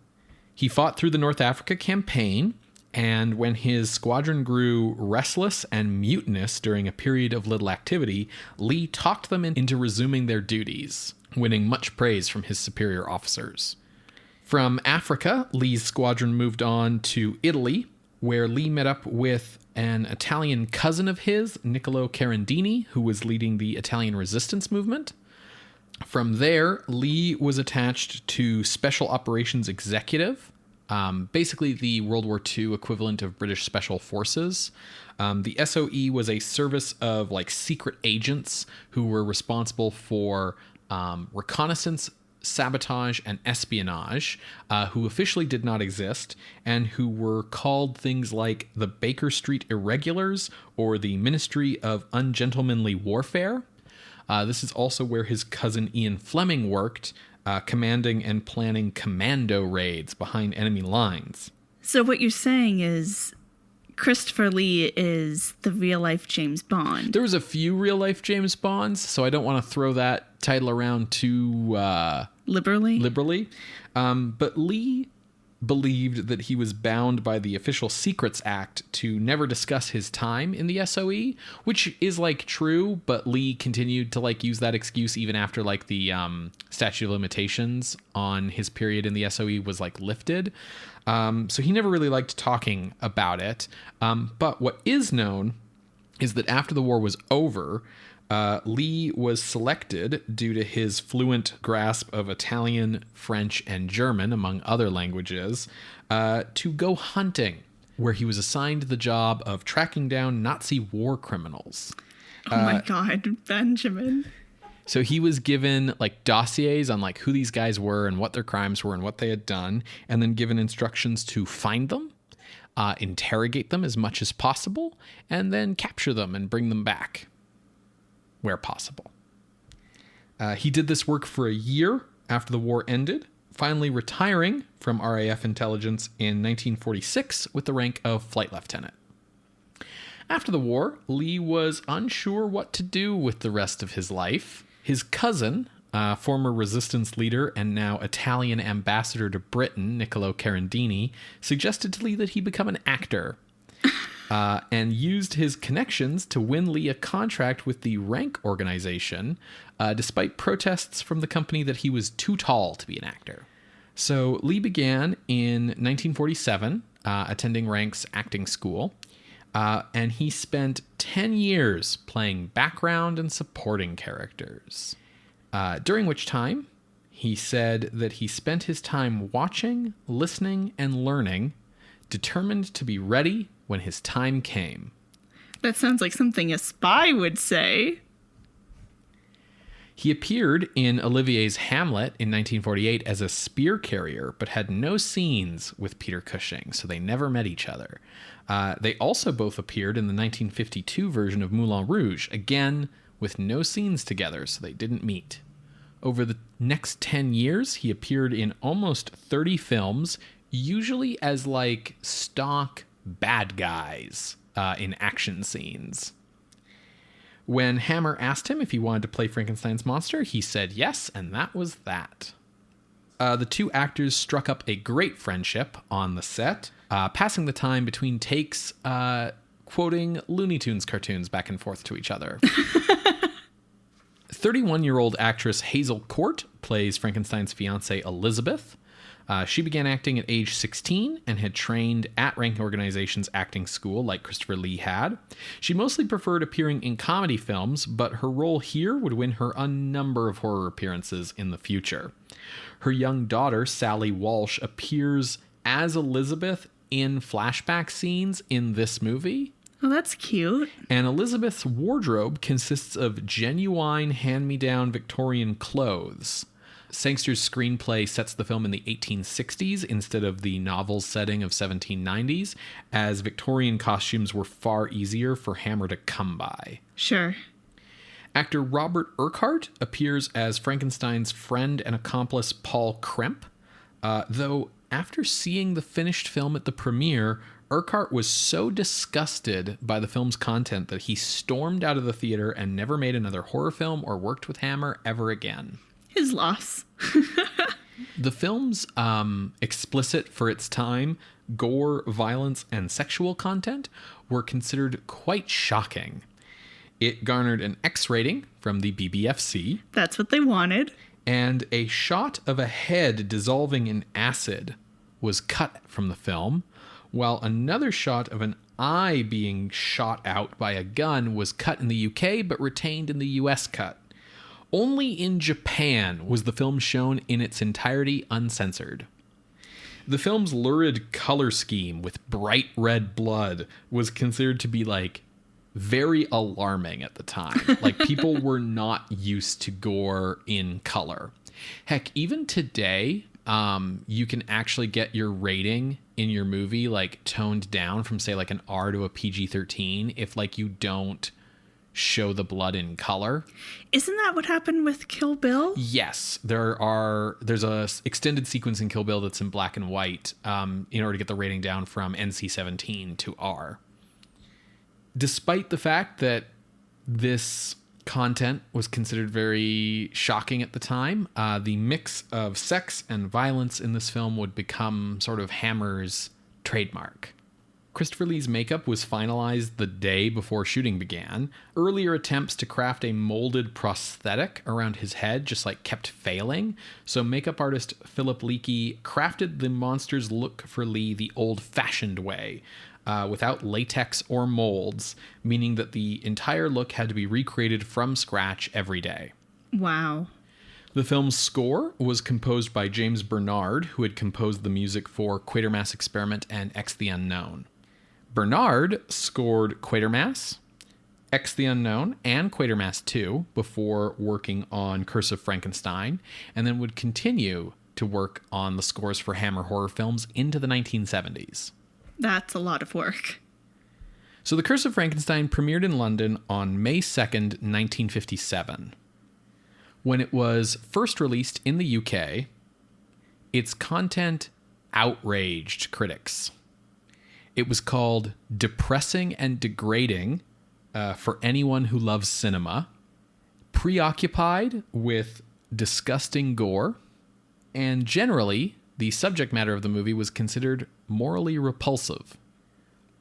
He fought through the North Africa campaign, and when his squadron grew restless and mutinous during a period of little activity, Lee talked them into resuming their duties, winning much praise from his superior officers. From Africa, Lee's squadron moved on to Italy, where Lee met up with an Italian cousin of his, Niccolo Carandini, who was leading the Italian resistance movement. From there, Lee was attached to Special Operations Executive, basically the World War II equivalent of British Special Forces. The SOE was a service of like secret agents who were responsible for reconnaissance, sabotage, and espionage, who officially did not exist, and who were called things like the Baker Street Irregulars or the Ministry of Ungentlemanly Warfare. This is also where his cousin Ian Fleming worked, commanding and planning commando raids behind enemy lines. So what you're saying is Christopher Lee is the real-life James Bond. There was a few real-life James Bonds, so I don't want to throw that title around too liberally. But Lee believed that he was bound by the Official Secrets Act to never discuss his time in the SOE, which is like true, but Lee continued to like use that excuse even after like the statute of limitations on his period in the SOE was like lifted. So he never really liked talking about it. But what is known is that after the war was over, Lee was selected due to his fluent grasp of Italian, French, and German, among other languages, to go hunting, where he was assigned the job of tracking down Nazi war criminals. Oh my God, Benjamin. So he was given like dossiers on like who these guys were and what their crimes were and what they had done, and then given instructions to find them, interrogate them as much as possible, and then capture them and bring them back where possible. He did this work for a year after the war ended, finally retiring from RAF intelligence in 1946 with the rank of flight lieutenant. After the war, Lee was unsure what to do with the rest of his life. His cousin, former resistance leader and now Italian ambassador to Britain, Niccolo Carandini, suggested to Lee that he become an actor. And used his connections to win Lee a contract with the Rank organization, despite protests from the company that he was too tall to be an actor. So Lee began in 1947, attending Rank's acting school, and he spent 10 years playing background and supporting characters, during which time he said that he spent his time watching, listening, and learning, determined to be ready when his time came. That sounds like something a spy would say. He appeared in Olivier's Hamlet in 1948 as a spear carrier, but had no scenes with Peter Cushing, so they never met each other. They also both appeared in the 1952 version of Moulin Rouge, again with no scenes together, so they didn't meet. Over the next 10 years, he appeared in almost 30 films, usually as like stock bad guys in action scenes. When Hammer asked him if he wanted to play Frankenstein's monster, he said yes, and that was that. The two actors struck up a great friendship on the set, passing the time between takes quoting Looney Tunes cartoons back and forth to each other. 31-year-old actress Hazel Court plays Frankenstein's fiancée Elizabeth. She began acting at age 16 and had trained at Rank Organization's acting school like Christopher Lee had. She mostly preferred appearing in comedy films, but her role here would win her a number of horror appearances in the future. Her young daughter, Sally Walsh, appears as Elizabeth in flashback scenes in this movie. Oh, that's cute. And Elizabeth's wardrobe consists of genuine hand-me-down Victorian clothes. Sangster's screenplay sets the film in the 1860s instead of the novel's setting of 1790s, as Victorian costumes were far easier for Hammer to come by. Sure. Actor Robert Urquhart appears as Frankenstein's friend and accomplice Paul Kremp, though after seeing the finished film at the premiere, Urquhart was so disgusted by the film's content that he stormed out of the theater and never made another horror film or worked with Hammer ever again. His loss. The film's explicit for its time, gore, violence, and sexual content were considered quite shocking. It garnered an X rating from the BBFC. That's what they wanted. And a shot of a head dissolving in acid was cut from the film, while another shot of an eye being shot out by a gun was cut in the UK but retained in the US cut. Only in Japan was the film shown in its entirety uncensored. The film's lurid color scheme with bright red blood was considered to be like very alarming at the time. Like people were not used to gore in color. Heck, even today, you can actually get your rating in your movie like toned down from say like an R to a PG-13 if like you don't show the blood in color. Isn't that what happened with Kill Bill? Yes, there's a extended sequence in Kill Bill that's in black and white in order to get the rating down from NC-17 to R. Despite the fact that this content was considered very shocking at the time, the mix of sex and violence in this film would become sort of Hammer's trademark. Christopher Lee's makeup was finalized the day before shooting began. Earlier attempts to craft a molded prosthetic around his head just like kept failing, so makeup artist Philip Leakey crafted the monster's look for Lee the old-fashioned way, without latex or molds, meaning that the entire look had to be recreated from scratch every day. Wow. The film's score was composed by James Bernard, who had composed the music for Quatermass Experiment and X the Unknown. Bernard scored Quatermass, X the Unknown, and Quatermass 2 before working on Curse of Frankenstein, and then would continue to work on the scores for Hammer horror films into the 1970s. That's a lot of work. So The Curse of Frankenstein premiered in London on May 2nd, 1957. When it was first released in the UK, its content outraged critics. It was called depressing and degrading for anyone who loves cinema, preoccupied with disgusting gore, and generally, the subject matter of the movie was considered morally repulsive.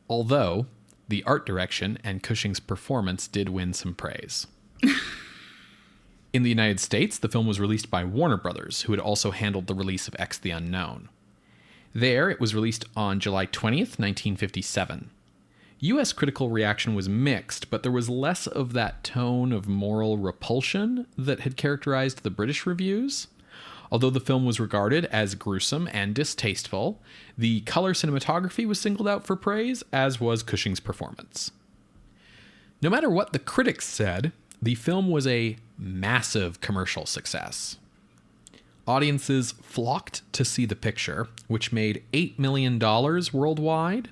Although, the art direction and Cushing's performance did win some praise. In the United States, the film was released by Warner Brothers, who had also handled the release of X the Unknown. There, it was released on July 20th, 1957. U.S. critical reaction was mixed, but there was less of that tone of moral repulsion that had characterized the British reviews. Although the film was regarded as gruesome and distasteful, the color cinematography was singled out for praise, as was Cushing's performance. No matter what the critics said, the film was a massive commercial success. Audiences flocked to see the picture, which made $8 million worldwide.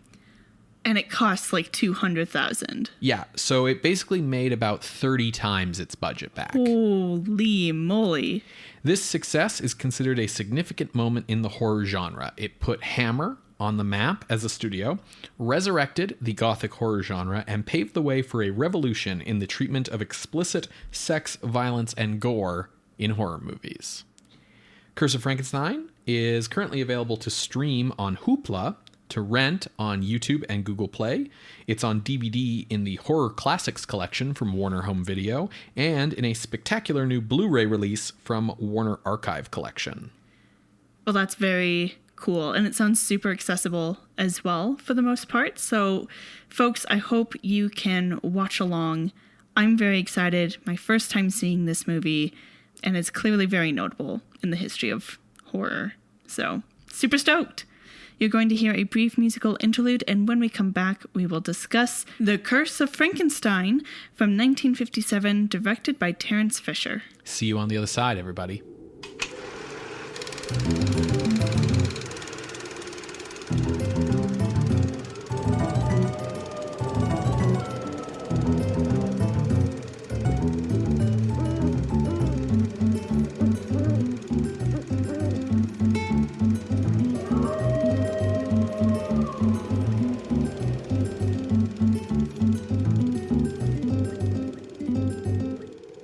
And it costs like $200,000. Yeah, so it basically made about 30 times its budget back. Holy moly. This success is considered a significant moment in the horror genre. It put Hammer on the map as a studio, resurrected the Gothic horror genre, and paved the way for a revolution in the treatment of explicit sex, violence, and gore in horror movies. Curse of Frankenstein is currently available to stream on Hoopla, to rent on YouTube and Google Play. It's on DVD in the Horror Classics collection from Warner Home Video, and in a spectacular new Blu-ray release from Warner Archive collection. Well, that's very cool, and it sounds super accessible as well for the most part. So, folks, I hope you can watch along. I'm very excited. My first time seeing this movie, and it's clearly very notable in the history of horror. So, super stoked. You're going to hear a brief musical interlude, and when we come back, we will discuss The Curse of Frankenstein from 1957, directed by Terence Fisher. See you on the other side, everybody.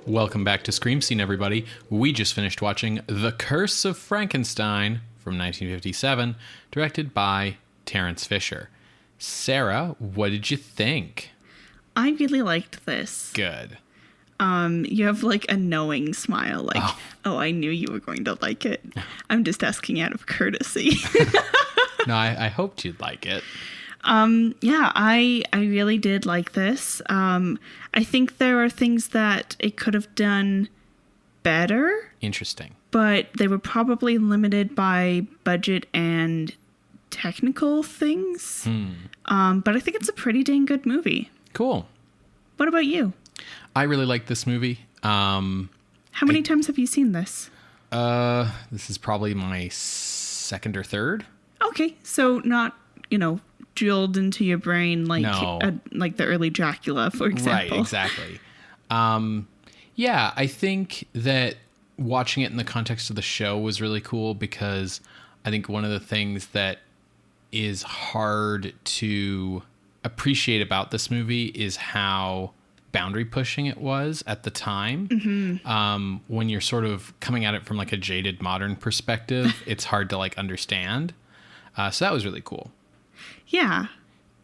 Welcome back to Scream Scene, everybody. We just finished watching The Curse of Frankenstein from 1957, directed by Terence Fisher. Sarah, what did you think? I really liked this. Good. You have like a knowing smile, like, oh, I knew you were going to like it. I'm just asking out of courtesy. No, I hoped you'd like it. Yeah, I really did like this. I think there are things that it could have done better. Interesting. But they were probably limited by budget and technical things. But I think it's a pretty dang good movie. Cool. What about you? I really like this movie. How many times have you seen this? This is probably my second or third. Okay, so not, drilled into your brain like like the early Dracula, for example. Right, exactly. Yeah, I think that watching it in the context of the show was really cool because I think one of the things that is hard to appreciate about this movie is how boundary pushing it was at the time. Mm-hmm. When you're sort of coming at it from like a jaded modern perspective, it's hard to like understand. So that was really cool. Yeah.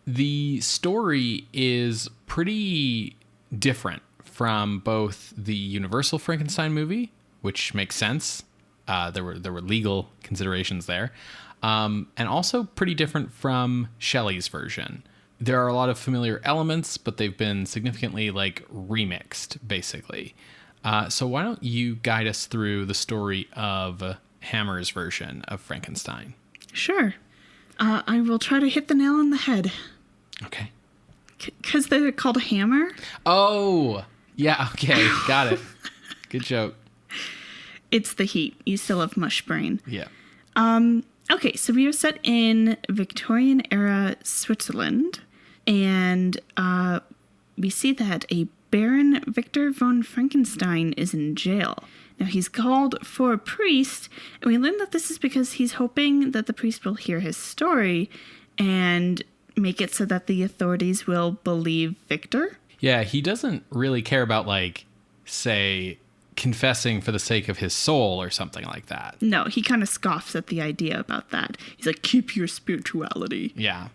The story is pretty different from both the Universal Frankenstein movie, which makes sense. There were legal considerations there. And also pretty different from Shelley's version. There are a lot of familiar elements, but they've been significantly like remixed, basically. So why don't you guide us through the story of Hammer's version of Frankenstein? Sure. I will try to hit the nail on the head. Okay. Because they're called Hammer? Oh, yeah, okay, got it. Good joke. It's the heat. You still have mush brain. Yeah. Okay, so we are set in Victorian-era Switzerland, and we see that a Baron Victor von Frankenstein is in jail. Now, he's called for a priest, and we learn that this is because he's hoping that the priest will hear his story and make it so that the authorities will believe Victor. Yeah, he doesn't really care about, like, say, confessing for the sake of his soul or something like that. No, he kind of scoffs at the idea about that. He's like, keep your spirituality. Yeah.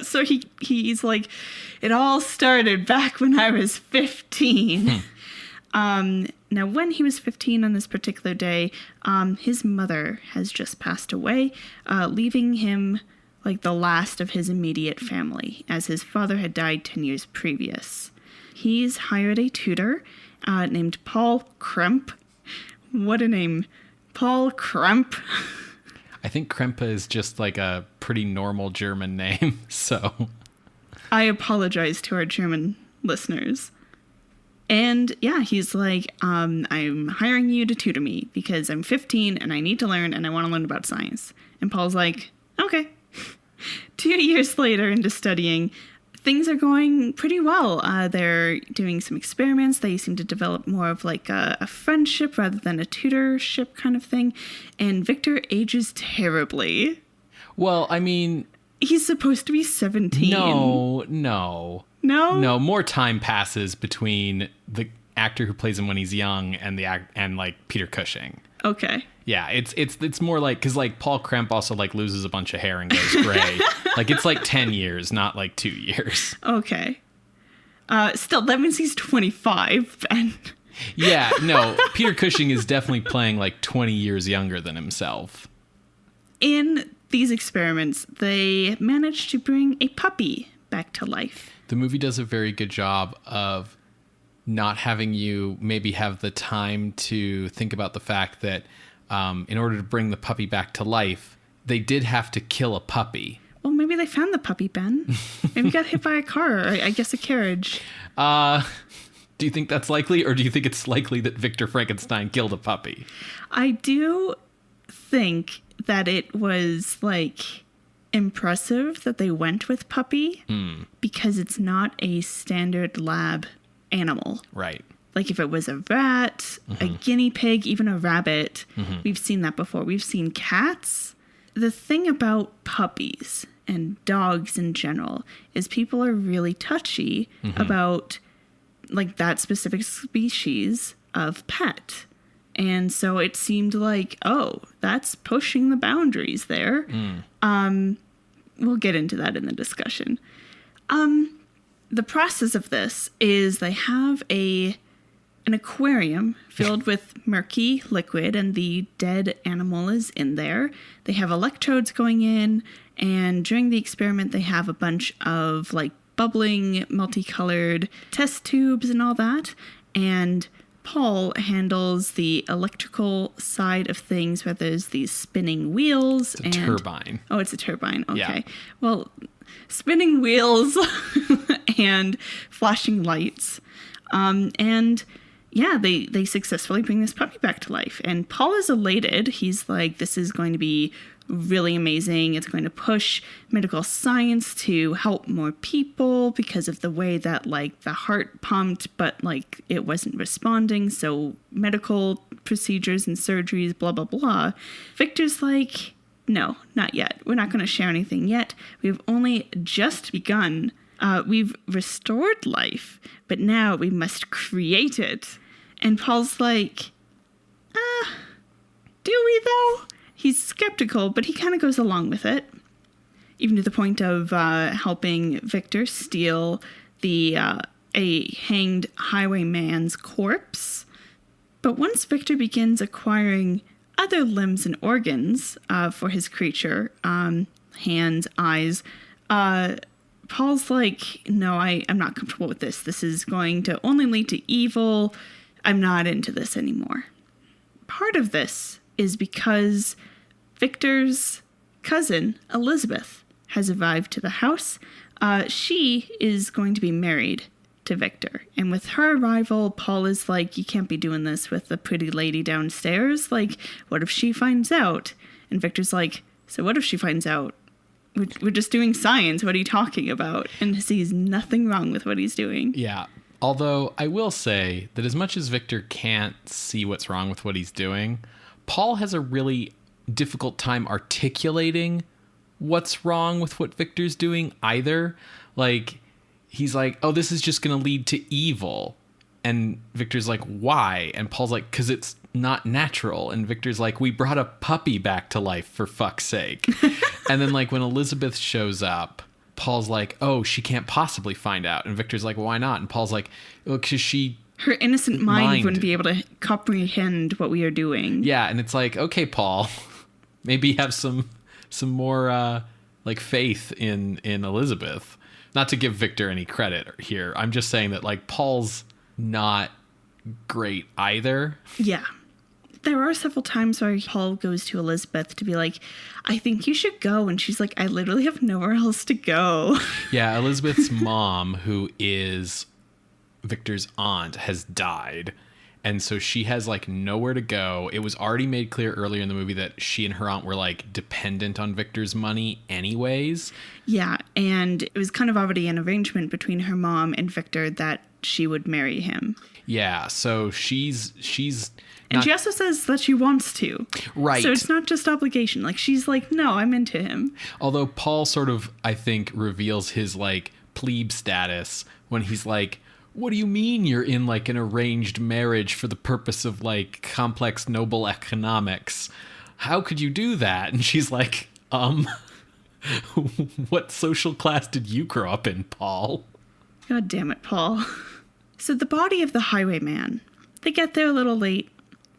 So he's like, it all started back when I was 15. Now, when he was 15 on this particular day, his mother has just passed away, leaving him like the last of his immediate family, as his father had died 10 years previous. He's hired a tutor named Paul Kremp. What a name. Paul Kremp. I think Krempe is just like a pretty normal German name, so... I apologize to our German listeners. And yeah, he's like, I'm hiring you to tutor me because I'm 15 and I need to learn and I want to learn about science. And Paul's like, okay. 2 years later into studying, things are going pretty well. They're doing some experiments. They seem to develop more of like a friendship rather than a tutorship kind of thing. And Victor ages terribly. Well, I mean... He's supposed to be 17. No. More time passes between the actor who plays him when he's young and like Peter Cushing. Okay. Yeah, it's more like, because like Paul Kremp also like loses a bunch of hair and goes gray. Like it's like 10 years, not like 2 years. Okay. Still, that means he's 25. And yeah, no, Peter Cushing is definitely playing like 20 years younger than himself. In these experiments, they managed to bring a puppy back to life. The movie does a very good job of not having you maybe have the time to think about the fact that in order to bring the puppy back to life, they did have to kill a puppy. Well, maybe they found the puppy, Ben. Maybe got hit by a car, or I guess a carriage. Do you think that's likely, or do you think it's likely that Victor Frankenstein killed a puppy? I do think that it was, like, impressive that they went with puppy because it's not a standard lab animal. Right. Like if it was a rat, a guinea pig, even a rabbit, we've seen that before. We've seen cats. The thing about puppies and dogs in general is people are really touchy about like that specific species of pet. And so it seemed like, oh, that's pushing the boundaries there. We'll get into that in the discussion. The process of this is they have an aquarium filled with murky liquid and the dead animal is in there. They have electrodes going in, and during the experiment they have a bunch of like bubbling, multicolored test tubes and all that. And Paul handles the electrical side of things where there's these spinning wheels. It's a turbine. Oh, it's a turbine. Okay. Yeah. Well, spinning wheels and flashing lights. And yeah, they successfully bring this puppy back to life. And Paul is elated. He's like, this is going to be really amazing. It's going to push medical science to help more people because of the way that like the heart pumped, but like it wasn't responding. So medical procedures and surgeries, blah, blah, blah. Victor's like, no, not yet. We're not going to share anything yet. We've only just begun. We've restored life, but now we must create it. And Paul's like, do we though? He's skeptical, but he kind of goes along with it, even to the point of helping Victor steal a hanged highwayman's corpse. But once Victor begins acquiring other limbs and organs for his creature, hands, eyes, Paul's like, no, I'm not comfortable with this. This is going to only lead to evil. I'm not into this anymore. Part of this is because Victor's cousin, Elizabeth, has arrived to the house. She is going to be married to Victor. And with her arrival, Paul is like, you can't be doing this with the pretty lady downstairs. Like, what if she finds out? And Victor's like, so what if she finds out? We're just doing science. What are you talking about? And sees nothing wrong with what he's doing. Yeah. Although I will say that as much as Victor can't see what's wrong with what he's doing, Paul has a really difficult time articulating what's wrong with what Victor's doing either. Like, he's like, oh, this is just going to lead to evil. And Victor's like, why? And Paul's like, because it's not natural. And Victor's like, we brought a puppy back to life, for fuck's sake. And then, like, when Elizabeth shows up, Paul's like, oh, she can't possibly find out. And Victor's like, well, why not? And Paul's like, well, because her innocent mind wouldn't be able to comprehend what we are doing. Yeah, and it's like, okay, Paul, maybe have some more like faith in Elizabeth. Not to give Victor any credit here. I'm just saying that like Paul's not great either. Yeah. there are several times where Paul goes to Elizabeth to be like, I think you should go. And she's like, I literally have nowhere else to go. Yeah, Elizabeth's mom, who is Victor's aunt, has died. And so she has like nowhere to go. It was already made clear earlier in the movie that she and her aunt were like dependent on Victor's money anyways. Yeah, and it was kind of already an arrangement between her mom and Victor that she would marry him. Yeah, so she's and she also says that she wants to. Right. So it's not just obligation. Like, she's like, no, I'm into him. Although Paul sort of, I think, reveals his like plebe status when he's like, what do you mean you're in like an arranged marriage for the purpose of like complex noble economics? How could you do that? And she's like, what social class did you grow up in, Paul? God damn it, Paul. So the body of the highwayman, they get there a little late,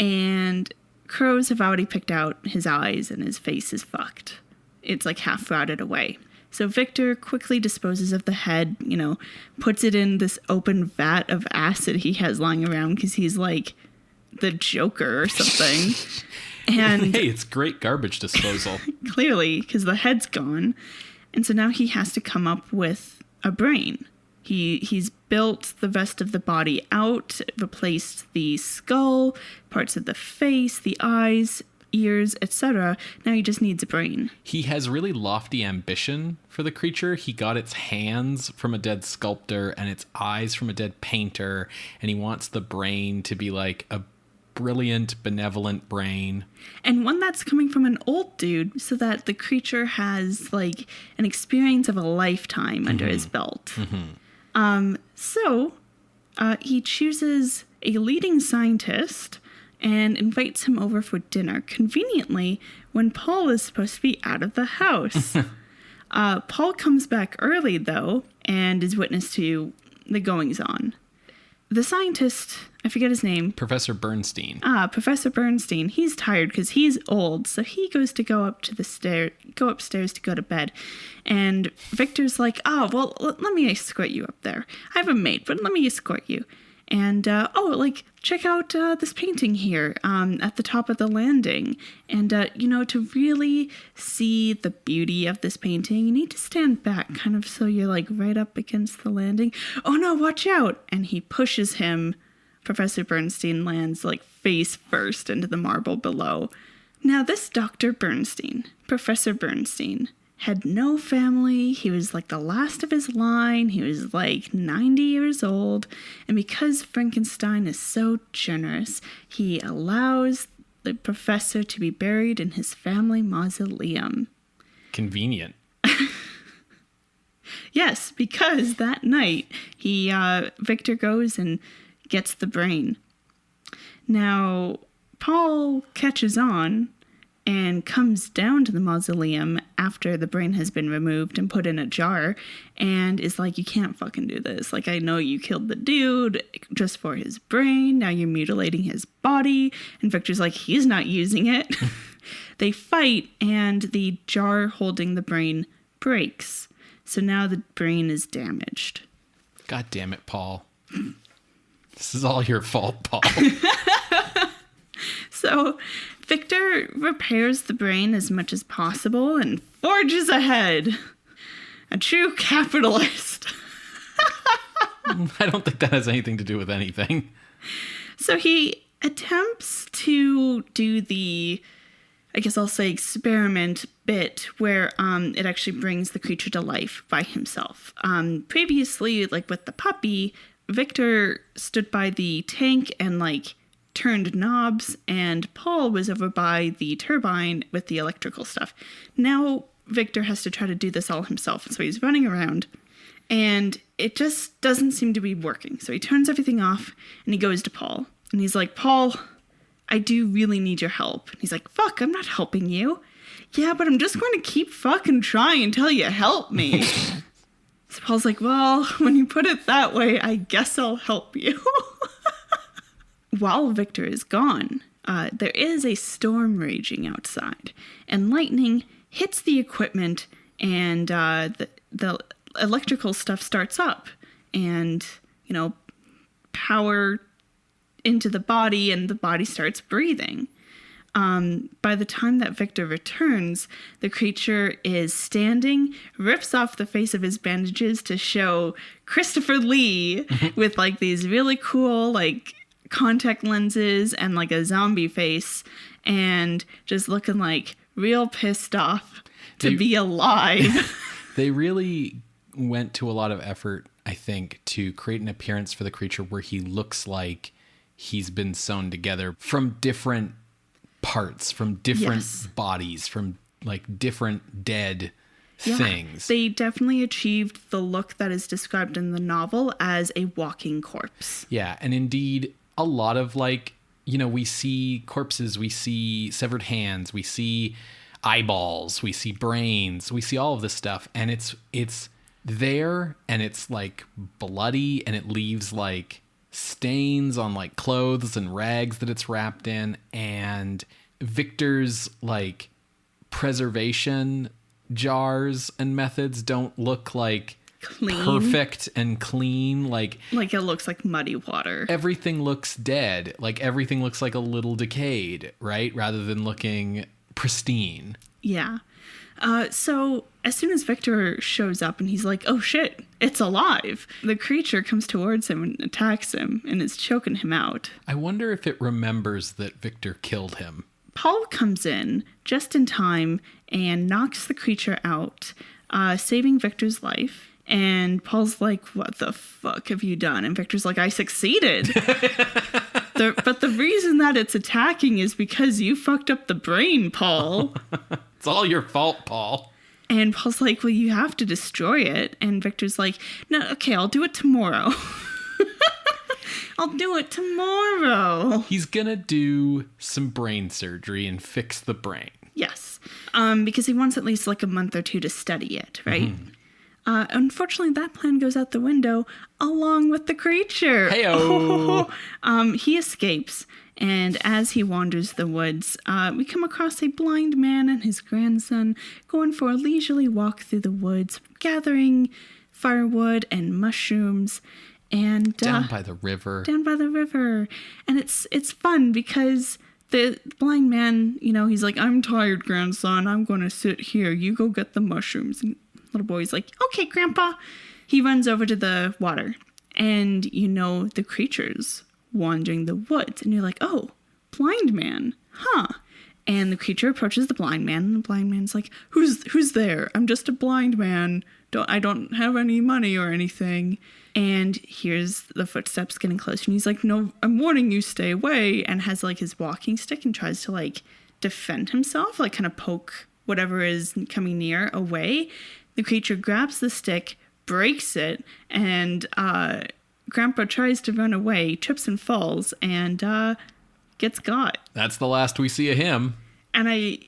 and crows have already picked out his eyes and his face is fucked. It's like half rotted away. So Victor quickly disposes of the head, puts it in this open vat of acid he has lying around because he's like the Joker or something. And hey, it's great garbage disposal. Clearly, because the head's gone. And so now he has to come up with a brain. He's built the rest of the body out, replaced the skull, parts of the face, the eyes, ears, etc. Now he just needs a brain. He has really lofty ambition for the creature. He got its hands from a dead sculptor and its eyes from a dead painter, and he wants the brain to be like a brilliant, benevolent brain. And one that's coming from an old dude, so that the creature has like an experience of a lifetime under his belt. So he chooses a leading scientist and invites him over for dinner, conveniently when Paul is supposed to be out of the house. Paul comes back early, though, and is witness to the goings-on. The scientist, I forget his name. Professor Bernstein. Professor Bernstein. He's tired because he's old, so he goes to go upstairs to go to bed. And Victor's like, well, let me escort you up there. I have a maid, but let me escort you. And, check out this painting here at the top of the landing. And, to really see the beauty of this painting, you need to stand back kind of so you're, like, right up against the landing. Oh, no, watch out. And he pushes him. Professor Bernstein lands, like, face first into the marble below. Now, this Dr. Bernstein, Professor Bernstein, had no family. He was like the last of his line. He was like 90 years old. And because Frankenstein is so generous, he allows the professor to be buried in his family mausoleum. Convenient. Yes, because that night Victor goes and gets the brain. Now, Paul catches on and comes down to the mausoleum after the brain has been removed and put in a jar and is like, you can't fucking do this. Like, I know you killed the dude just for his brain. Now you're mutilating his body. And Victor's like, he's not using it. They fight and the jar holding the brain breaks. So now the brain is damaged. God damn it, Paul. This is all your fault, Paul. So Victor repairs the brain as much as possible and forges ahead. A true capitalist. I don't think that has anything to do with anything. So he attempts to do the, I guess I'll say, experiment bit where it actually brings the creature to life by himself. Previously, like with the puppy, Victor stood by the tank and like turned knobs, and Paul was over by the turbine with the electrical stuff. Now Victor has to try to do this all himself, so he's running around, and it just doesn't seem to be working. So he turns everything off, and he goes to Paul, and he's like, Paul, I do really need your help. And he's like, fuck, I'm not helping you. Yeah, but I'm just going to keep fucking trying until you help me. So Paul's like, well, when you put it that way, I guess I'll help you. While Victor is gone, there is a storm raging outside, and lightning hits the equipment, and the electrical stuff starts up, and, power into the body, and the body starts breathing. By the time that Victor returns, the creature is standing, rips off the face of his bandages to show Christopher Lee with like these really cool like contact lenses and like a zombie face, and just looking like real pissed off to be alive. They really went to a lot of effort, I think, to create an appearance for the creature where he looks like he's been sewn together from different parts, from different bodies, from like different dead things. They definitely achieved the look that is described in the novel as a walking corpse. Yeah, and indeed, a lot of like, you know, we see corpses, we see severed hands, we see eyeballs, we see brains, we see all of this stuff, and it's there, and it's like bloody, and it leaves like stains on like clothes and rags that it's wrapped in, and Victor's like preservation jars and methods don't look like clean, perfect and clean, like it looks like muddy water. Everything looks dead, like everything looks like a little decayed, right, rather than looking pristine. Yeah. So as soon as Victor shows up and he's like, oh shit, it's alive, the creature comes towards him and attacks him and is choking him out. I wonder if it remembers that Victor killed him. Paul comes in just in time and knocks the creature out, saving Victor's life. And Paul's like, what the fuck have you done? And Victor's like, I succeeded. But the reason that it's attacking is because you fucked up the brain, Paul. It's all your fault, Paul. And Paul's like, well, you have to destroy it. And Victor's like, no, okay, I'll do it tomorrow. I'll do it tomorrow. He's gonna do some brain surgery and fix the brain. Yes. Because he wants at least like a month or two to study it, right? Mm-hmm. Unfortunately, that plan goes out the window along with the creature. Hey-o! He escapes, and as he wanders the woods, we come across a blind man and his grandson going for a leisurely walk through the woods, gathering firewood and mushrooms, and down by the river. And it's fun because the blind man, you know, he's like, I'm tired, grandson. I'm going to sit here. You go get the mushrooms. And little boy's like, okay, Grandpa. He runs over to the water, and you know the creature's wandering the woods, and you're like, oh, blind man, huh? And the creature approaches the blind man, and the blind man's like, who's there? I'm just a blind man. I don't have any money or anything. And here's the footsteps getting closer, and he's like, no, I'm warning you, stay away, and has like his walking stick and tries to like defend himself, like kind of poke whatever is coming near away. The creature grabs the stick, breaks it, and Grandpa tries to run away, trips and falls, and gets got. That's the last we see of him.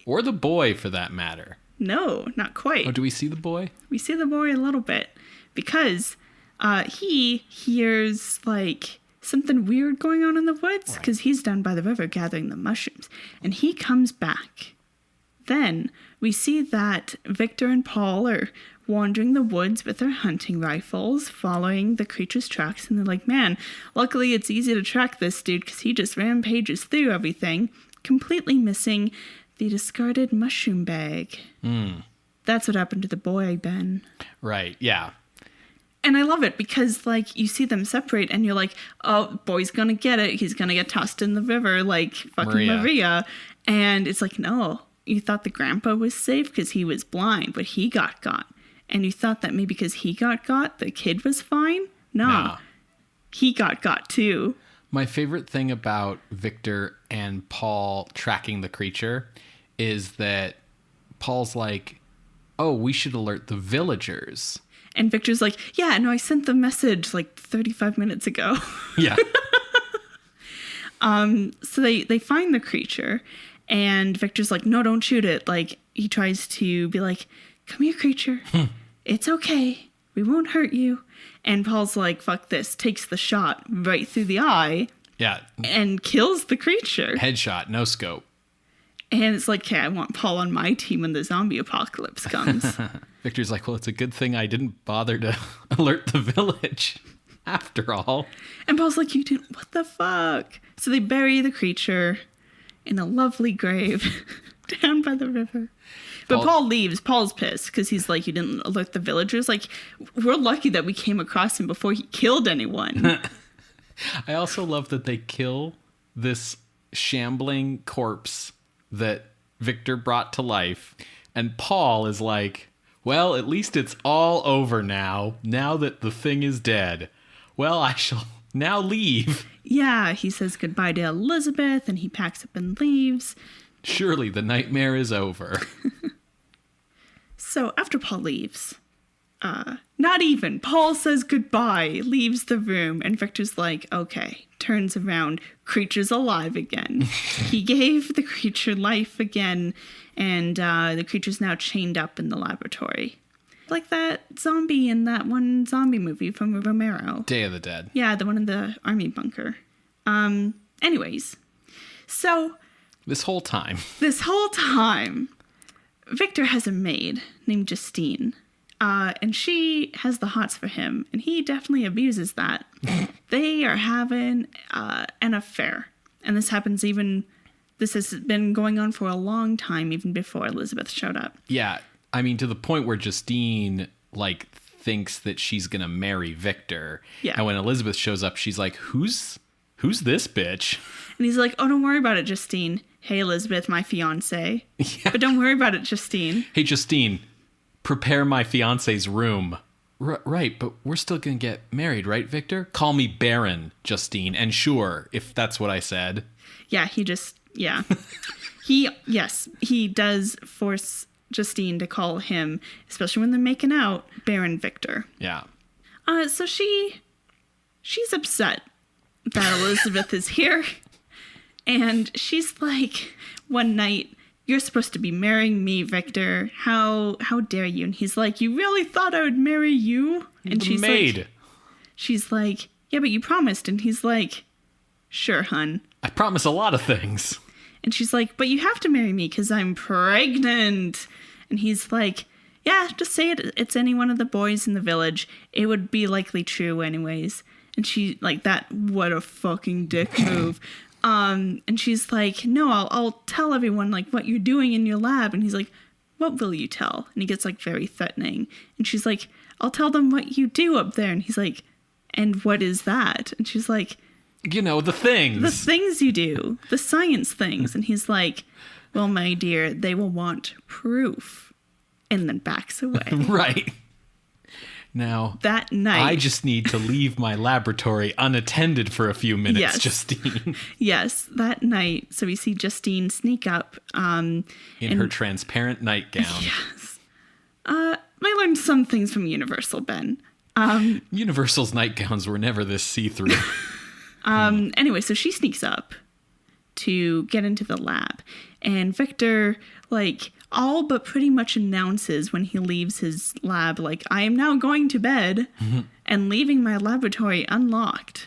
Or the boy, for that matter. No, not quite. Oh, do we see the boy? We see the boy a little bit, because he hears, like, something weird going on in the woods, because he's down by the river gathering the mushrooms, and he comes back. Then we see that Victor and Paul are wandering the woods with their hunting rifles, following the creature's tracks, and they're like, man, luckily it's easy to track this dude because he just rampages through everything, completely missing the discarded mushroom bag. That's what happened to the boy, Ben. Right, yeah. And I love it because, like, you see them separate and you're like, oh, boy's gonna get it. He's gonna get tossed in the river like fucking Maria. And it's like, no. You thought the grandpa was safe because he was blind, but he got got. And you thought that maybe because he got got, the kid was fine? No. He got too. My favorite thing about Victor and Paul tracking the creature is that Paul's like, oh, we should alert the villagers. And Victor's like, yeah, no, I sent the message like 35 minutes ago. Yeah. So they find the creature. And Victor's like, no, don't shoot it. Like, he tries to be like, come here, creature. It's okay. We won't hurt you. And Paul's like, fuck this. Takes the shot right through the eye. Yeah. And kills the creature. Headshot, no scope. And it's like, okay, I want Paul on my team when the zombie apocalypse comes. Victor's like, well, it's a good thing I didn't bother to alert the village after all. And Paul's like, you didn't, what the fuck? So they bury the creature. in a lovely grave down by the river. But Paul leaves. Paul's pissed because he's like, you didn't alert the villagers. Like, we're lucky that we came across him before he killed anyone. I also love that they kill this shambling corpse that Victor brought to life. And Paul is like, well, at least it's all over now that the thing is dead. Well, I shall now leave. Yeah, he says goodbye to Elizabeth and he packs up and leaves. Surely the nightmare is over. So after Paul leaves, not even, Paul says goodbye, leaves the room, and Victor's like, okay, turns around, creature's alive again. He gave the creature life again, and the creature's now chained up in the laboratory. Like that zombie in that one zombie movie from Romero. Day of the Dead. Yeah, the one in the army bunker. Anyways, so... This whole time, Victor has a maid named Justine, and she has the hots for him, and he definitely abuses that. They are having an affair, and this has been going on for a long time, even before Elizabeth showed up. Yeah, I mean, to the point where Justine, like, thinks that she's gonna marry Victor. Yeah. And when Elizabeth shows up, she's like, who's this bitch? And he's like, oh, don't worry about it, Justine. Hey, Elizabeth, my fiancé. Yeah. But don't worry about it, Justine. Hey, Justine, prepare my fiancé's room. Right, but we're still going to get married, right, Victor? Call me Baron, Justine. And sure, if that's what I said. Yeah, he does force Justine to call him, especially when they're making out, Baron Victor. Yeah. So she's upset that Elizabeth is here. And she's like, one night, you're supposed to be marrying me, Victor. How dare you? And he's like, you really thought I would marry you? And she's like, yeah, but you promised. And he's like, sure, hun. I promise a lot of things. And she's like, but you have to marry me because I'm pregnant. And he's like, yeah, just say it. It's any one of the boys in the village. It would be likely true anyways. And she like that. What a fucking dick move. And she's like, no, I'll tell everyone like what you're doing in your lab. And he's like, what will you tell? And he gets like very threatening. And she's like, I'll tell them what you do up there. And he's like, and what is that? And she's like, you know, the things. The things you do, the science things. And he's like, well, my dear, they will want proof. And then backs away. Right. Now, that night, I just need to leave my laboratory unattended for a few minutes, yes. Justine. Yes, that night. So we see Justine sneak up. In her transparent nightgown. Yes. I learned some things from Universal, Ben. Universal's nightgowns were never this see-through. Anyway, so she sneaks up to get into the lab. And Victor, like, all but pretty much announces when he leaves his lab, like, I am now going to bed and leaving my laboratory unlocked.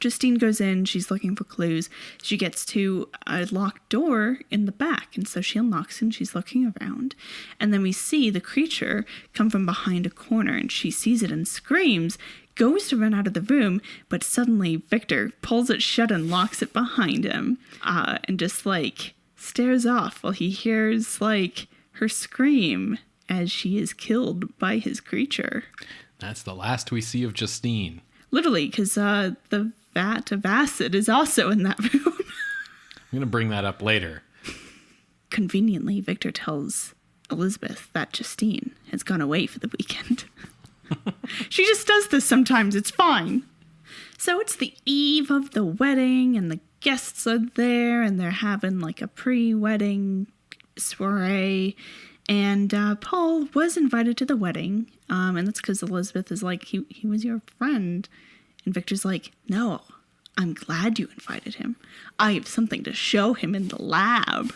Justine goes in, she's looking for clues. She gets to a locked door in the back, and so she unlocks and she's looking around. And then we see the creature come from behind a corner, and she sees it and screams, goes to run out of the room, but suddenly Victor pulls it shut and locks it behind him, and just, like, stares off while he hears, like, her scream as she is killed by his creature. That's the last we see of Justine. Literally, because the vat of acid is also in that room. I'm going to bring that up later. Conveniently, Victor tells Elizabeth that Justine has gone away for the weekend. She just does this sometimes. It's fine. So it's the eve of the wedding, and the guests are there, and they're having like a pre-wedding soiree. And Paul was invited to the wedding, and that's because Elizabeth is like, he was your friend. And Victor's like, no, I'm glad you invited him. I have something to show him in the lab.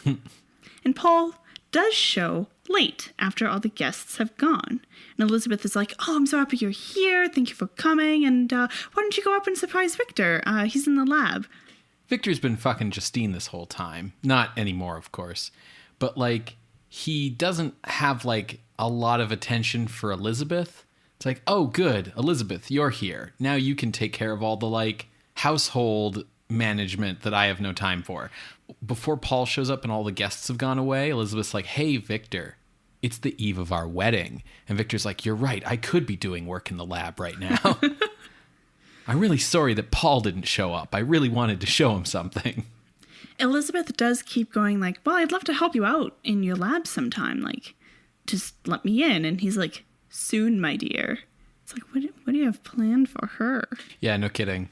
And Paul does show late after all the guests have gone. And Elizabeth is like, oh, I'm so happy you're here. Thank you for coming. And why don't you go up and surprise Victor? He's in the lab. Victor's been fucking Justine this whole time. Not anymore, of course. But, like, he doesn't have, like, a lot of attention for Elizabeth. It's like, oh, good, Elizabeth, you're here. Now you can take care of all the, like, household management that I have no time for. Before Paul shows up and all the guests have gone away, Elizabeth's like, hey, Victor, it's the eve of our wedding. And Victor's like, you're right. I could be doing work in the lab right now. I'm really sorry that Paul didn't show up. I really wanted to show him something. Elizabeth does keep going like, well, I'd love to help you out in your lab sometime. Like, just let me in. And he's like, soon, my dear. It's like, what do you have planned for her? Yeah, no kidding.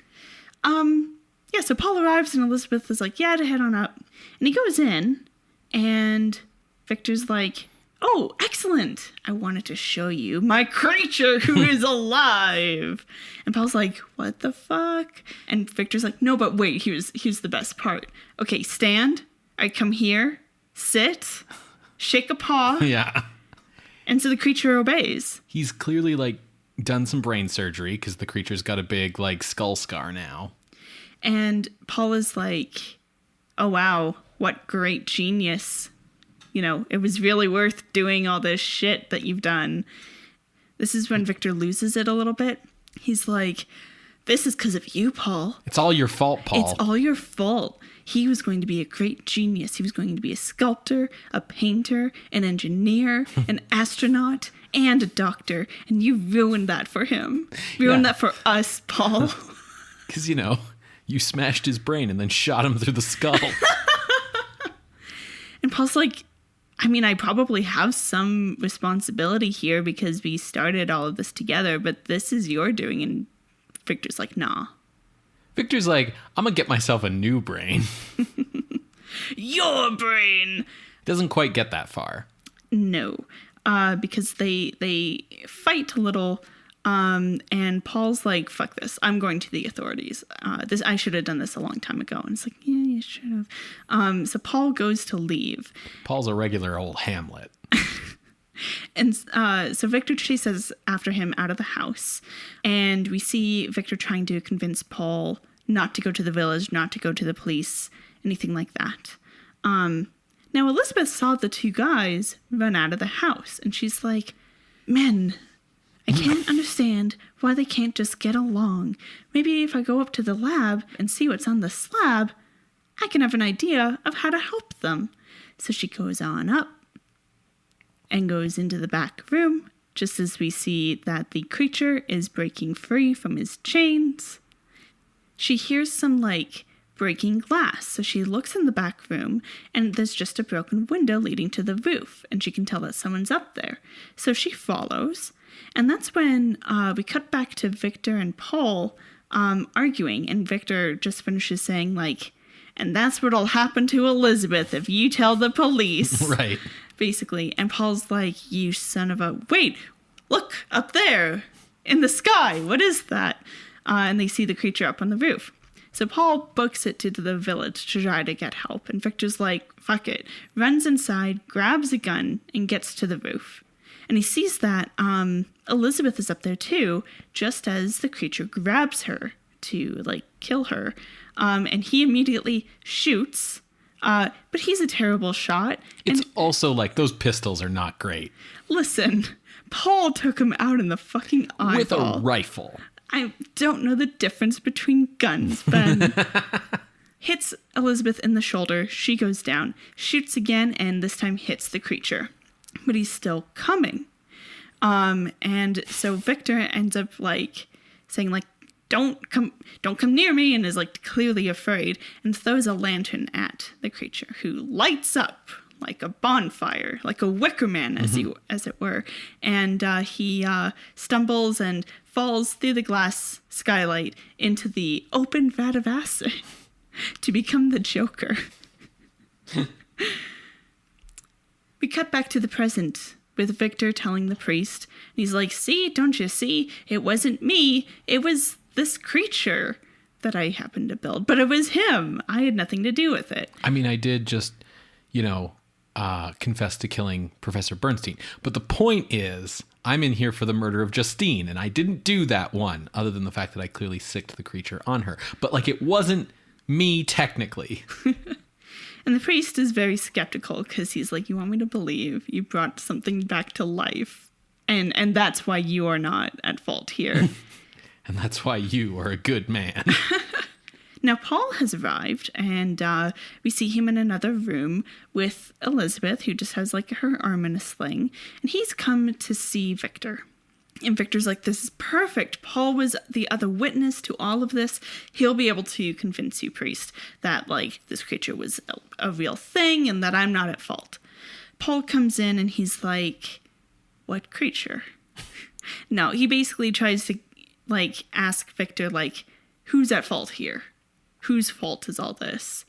Yeah, so Paul arrives and Elizabeth is like, yeah, to head on up. And he goes in and Victor's like, oh, excellent. I wanted to show you my creature who is alive. And Paul's like, what the fuck? And Victor's like, no, but wait, here's the best part. Okay, stand. I come here, sit, shake a paw. Yeah. And so the creature obeys. He's clearly like done some brain surgery because the creature's got a big like skull scar now. And Paul is like, oh, wow, what great genius. You know, it was really worth doing all this shit that you've done. This is when Victor loses it a little bit. He's like, this is because of you, Paul. It's all your fault, Paul. It's all your fault. He was going to be a great genius. He was going to be a sculptor, a painter, an engineer, an astronaut, and a doctor. And you ruined that for him. Ruined that for us, Paul. Because, you know, you smashed his brain and then shot him through the skull. And Paul's like, I mean, I probably have some responsibility here because we started all of this together, but this is your doing. And Victor's like, nah. Victor's like, I'm going to get myself a new brain. Your brain! Doesn't quite get that far. No, because they fight a little. And Paul's like, fuck this. I'm going to the authorities. I should have done this a long time ago. And it's like, yeah, you should have. So Paul goes to leave. Paul's a regular old Hamlet. And so Victor chases after him out of the house. And we see Victor trying to convince Paul not to go to the village, not to go to the police, anything like that. Now Elizabeth saw the two guys run out of the house. And she's like, men, I can't understand why they can't just get along. Maybe if I go up to the lab and see what's on the slab, I can have an idea of how to help them. So she goes on up and goes into the back room, just as we see that the creature is breaking free from his chains. She hears some, breaking glass, so she looks in the back room, and there's just a broken window leading to the roof, and she can tell that someone's up there. So she follows, and that's when we cut back to Victor and Paul arguing, and Victor just finishes saying, and that's what'll happen to Elizabeth if you tell the police. Right. Basically. And Paul's like, you son of a... Wait, look, up there in the sky. What is that? And they see the creature up on the roof. So Paul books it to the village to try to get help. And Victor's like, fuck it. Runs inside, grabs a gun, and gets to the roof. And he sees that Elizabeth is up there too, just as the creature grabs her to, kill her. And he immediately shoots. But he's a terrible shot. It's also those pistols are not great. Listen, Paul took him out in the fucking eyeball. With a rifle. I don't know the difference between guns, Ben. Hits Elizabeth in the shoulder. She goes down. Shoots again, and this time hits the creature. But he's still coming. And so Victor ends up, saying, don't come near me, and is clearly afraid, and throws a lantern at the creature, who lights up like a bonfire, like a wicker man, as it were. And he stumbles and falls through the glass skylight into the open vat of acid to become the Joker. We cut back to the present with Victor telling the priest. He's like, see, don't you see? It wasn't me. It was this creature that I happened to build, but it was him. I had nothing to do with it. I mean, I did just, confess to killing Professor Bernstein. But the point is, I'm in here for the murder of Justine, and I didn't do that one, other than the fact that I clearly sicked the creature on her. But, it wasn't me, technically. And the priest is very skeptical, because he's like, you want me to believe you brought something back to life, and that's why you are not at fault here. And that's why you are a good man. Now, Paul has arrived, and we see him in another room with Elizabeth, who just has, like, her arm in a sling. And he's come to see Victor. And Victor's like, this is perfect. Paul was the other witness to all of this. He'll be able to convince you, priest, that, like, this creature was a real thing and that I'm not at fault. Paul comes in and he's like, what creature? No, he basically tries to, like, ask Victor, like, who's at fault here? Whose fault is all this?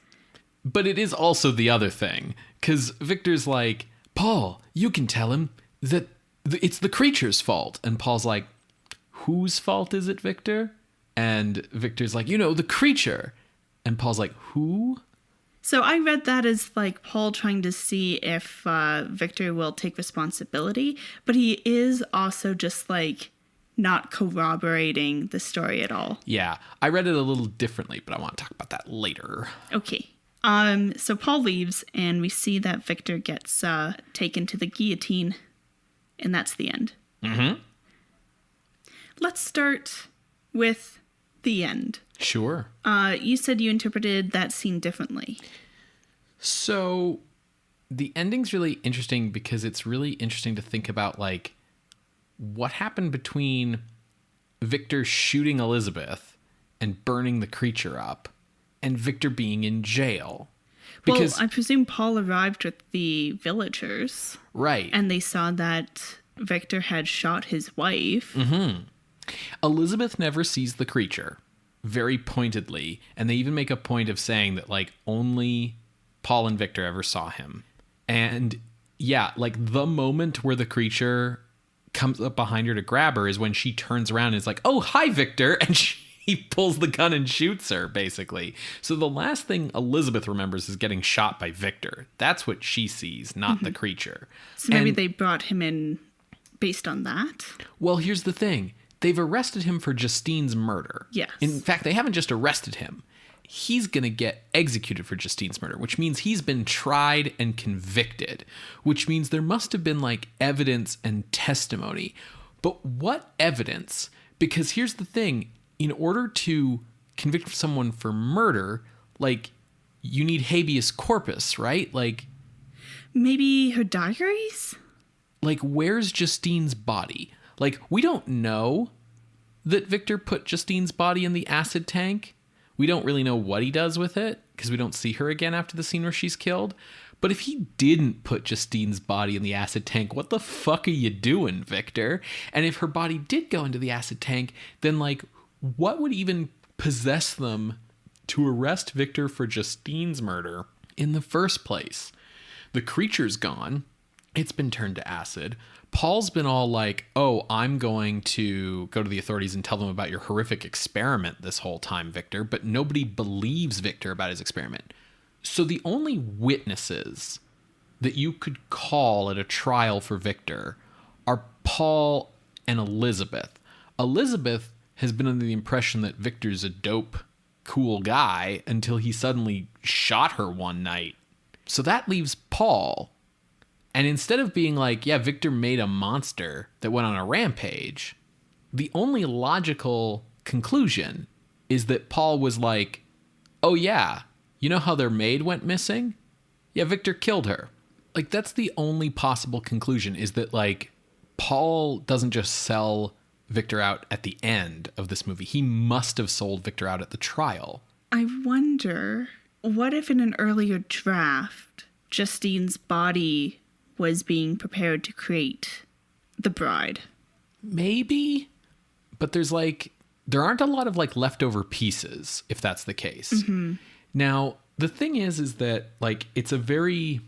But it is also the other thing, because Victor's like, Paul, you can tell him that it's the creature's fault. And Paul's like, whose fault is it, Victor? And Victor's like, the creature. And Paul's like, who? So I read that as, like, Paul trying to see if Victor will take responsibility, but he is also just, like, not corroborating the story at all. Yeah, I read it a little differently, but I want to talk about that later. Okay. So Paul leaves, and we see that Victor gets taken to the guillotine, and that's the end. Mm-hmm. Let's start with the end. Sure. You said you interpreted that scene differently. So the ending's really interesting because it's really interesting to think about, like, what happened between Victor shooting Elizabeth and burning the creature up and Victor being in jail. Because, well, I presume Paul arrived with the villagers. Right. And they saw that Victor had shot his wife. Mm-hmm. Elizabeth never sees the creature, very pointedly, and they even make a point of saying that, like, only Paul and Victor ever saw him. And yeah, like, the moment where the creature comes up behind her to grab her is when she turns around and is like, oh, hi, Victor, and he pulls the gun and shoots her, basically. So the last thing Elizabeth remembers is getting shot by Victor. That's what she sees, not the creature. So maybe they brought him in based on that? Well, here's the thing. They've arrested him for Justine's murder. Yes. In fact, they haven't just arrested him. He's going to get executed for Justine's murder, which means he's been tried and convicted, which means there must have been, like, evidence and testimony. But what evidence? Because here's the thing. In order to convict someone for murder, like, you need habeas corpus, right? Like, maybe her diaries? Like, where's Justine's body? Like, we don't know that Victor put Justine's body in the acid tank. We don't really know what he does with it because we don't see her again after the scene where she's killed. But if he didn't put Justine's body in the acid tank, what the fuck are you doing, Victor? And if her body did go into the acid tank, then, like, what would even possess them to arrest Victor for Justine's murder in the first place? The creature's gone. It's been turned to acid. Paul's been all like, oh, I'm going to go to the authorities and tell them about your horrific experiment this whole time, Victor. But nobody believes Victor about his experiment. So the only witnesses that you could call at a trial for Victor are Paul and Elizabeth. Elizabeth has been under the impression that Victor's a dope, cool guy until he suddenly shot her one night. So that leaves Paul. And instead of being like, yeah, Victor made a monster that went on a rampage, the only logical conclusion is that Paul was like, oh yeah, you know how their maid went missing? Yeah, Victor killed her. Like, that's the only possible conclusion, is that, like, Paul doesn't just sell Victor out at the end of this movie. He must have sold Victor out at the trial. I wonder, what if in an earlier draft, Justine's body was being prepared to create the bride? Maybe, but there aren't a lot of, like, leftover pieces, if that's the case. Mm-hmm. Now, the thing is that, like, it's a very,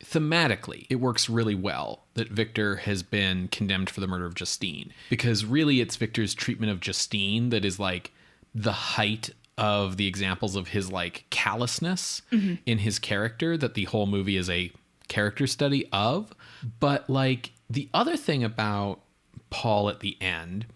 thematically, it works really well that Victor has been condemned for the murder of Justine, because really it's Victor's treatment of Justine that is, like, the height of the examples of his, like, callousness in his character that the whole movie is a character study of. But, like, the other thing about Paul at the end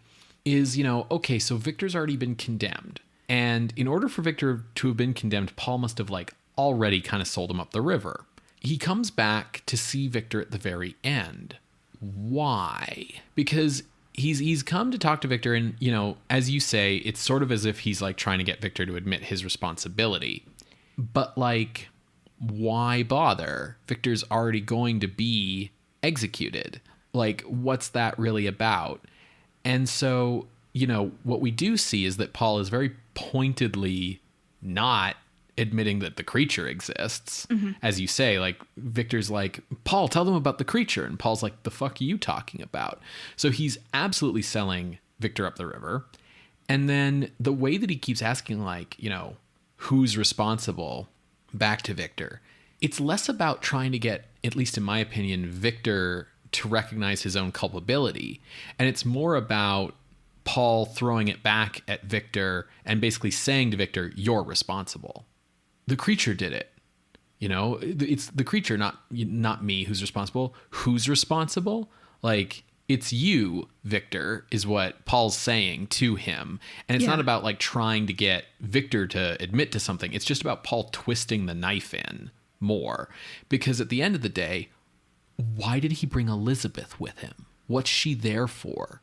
is, okay, so Victor's already been condemned. And in order for Victor to have been condemned, Paul must have, like, already kind of sold him up the river. He comes back to see Victor at the very end. Why? Because he's come to talk to Victor, and, you know, as you say, it's sort of as if he's like trying to get Victor to admit his responsibility. But like, why bother? Victor's already going to be executed. Like, what's that really about? And so, you know, what we do see is that Paul is very pointedly not admitting that the creature exists. Mm-hmm. As you say, like, Victor's like, Paul, tell them about the creature. And Paul's like, the fuck are you talking about? So he's absolutely selling Victor up the river. And then the way that he keeps asking, like, you know, who's responsible back to Victor, it's less about trying to get, at least in my opinion, Victor to recognize his own culpability. And it's more about Paul throwing it back at Victor and basically saying to Victor, you're responsible. The creature did it. You know, it's the creature, not me, who's responsible. Who's responsible? Like, it's you, Victor, is what Paul's saying to him. And it's not about like trying to get Victor to admit to something. It's just about Paul twisting the knife in more. Because at the end of the day, why did he bring Elizabeth with him? What's she there for?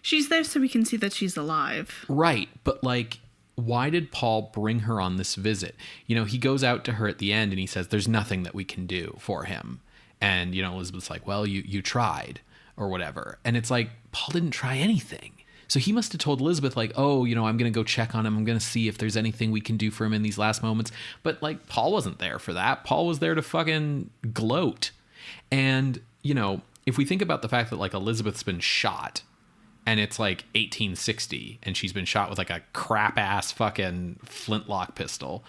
She's there so we can see that she's alive. Right. But like, why did Paul bring her on this visit? You know, he goes out to her at the end and he says, there's nothing that we can do for him. And, you know, Elizabeth's like, well, you tried or whatever. And it's like, Paul didn't try anything. So he must have told Elizabeth, like, oh, you know, I'm going to go check on him. I'm going to see if there's anything we can do for him in these last moments. But like, Paul wasn't there for that. Paul was there to fucking gloat. And, you know, if we think about the fact that like Elizabeth's been shot, and it's like 1860, and she's been shot with like a crap ass fucking flintlock pistol.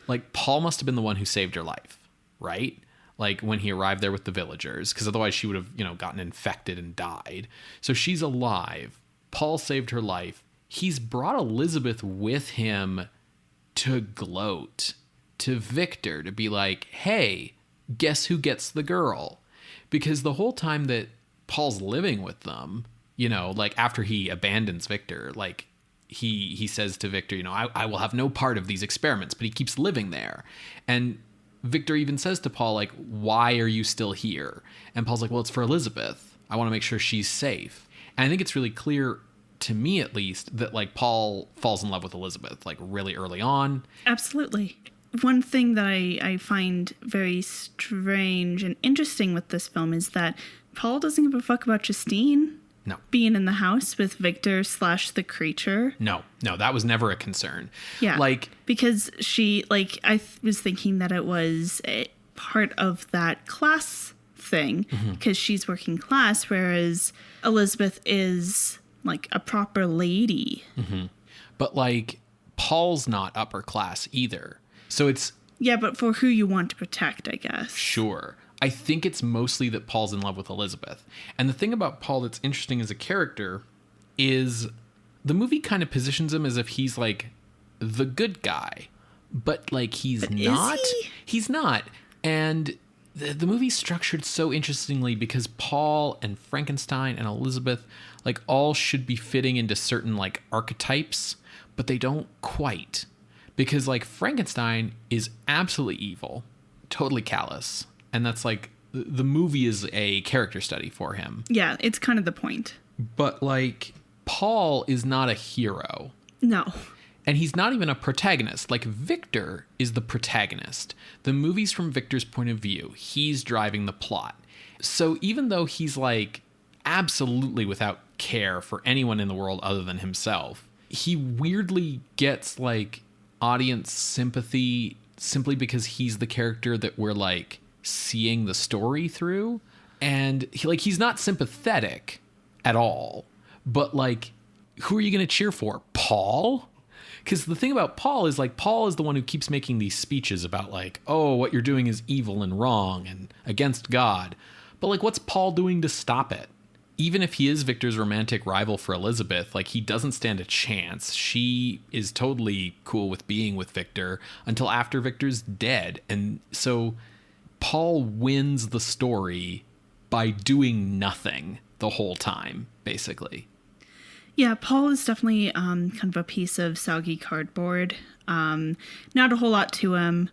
Like, Paul must have been the one who saved her life, right? Like, when he arrived there with the villagers, because otherwise she would have, you know, gotten infected and died. So she's alive. Paul saved her life. He's brought Elizabeth with him to gloat to Victor, to be like, hey, guess who gets the girl? Because the whole time that Paul's living with them, you know, like after he abandons Victor, like he says to Victor, you know, I will have no part of these experiments, but he keeps living there. And Victor even says to Paul, like, why are you still here? And Paul's like, well, it's for Elizabeth. I want to make sure she's safe. And I think it's really clear, to me at least, that like Paul falls in love with Elizabeth, like really early on. Absolutely. One thing that I find very strange and interesting with this film is that Paul doesn't give a fuck about Justine. No. Being in the house with Victor / the creature. No, that was never a concern. Yeah. Like, because she, like, I was thinking that it was a part of that class thing, because she's working class, whereas Elizabeth is like a proper lady. Mm-hmm. But like, Paul's not upper class either. So it's... Yeah, but for who you want to protect, I guess. Sure. I think it's mostly that Paul's in love with Elizabeth. And the thing about Paul that's interesting as a character is the movie kind of positions him as if he's like the good guy. But like, he's not. Is he? He's not. And the movie's structured so interestingly because Paul and Frankenstein and Elizabeth like all should be fitting into certain like archetypes, but they don't quite. Because like Frankenstein is absolutely evil, totally callous. And that's like, the movie is a character study for him. Yeah, it's kind of the point. But like, Paul is not a hero. No. And he's not even a protagonist. Like, Victor is the protagonist. The movie's from Victor's point of view. He's driving the plot. So even though he's like absolutely without care for anyone in the world other than himself, he weirdly gets like audience sympathy simply because he's the character that we're like seeing the story through. And he's not sympathetic at all, but like, who are you going to cheer for? Paul? Because the thing about Paul is like, Paul is the one who keeps making these speeches about like, oh, what you're doing is evil and wrong and against God. But like, what's Paul doing to stop it? Even if he is Victor's romantic rival for Elizabeth, like, he doesn't stand a chance. She is totally cool with being with Victor until after Victor's dead. And so Paul wins the story by doing nothing the whole time, basically. Yeah, Paul is definitely kind of a piece of soggy cardboard. Not a whole lot to him.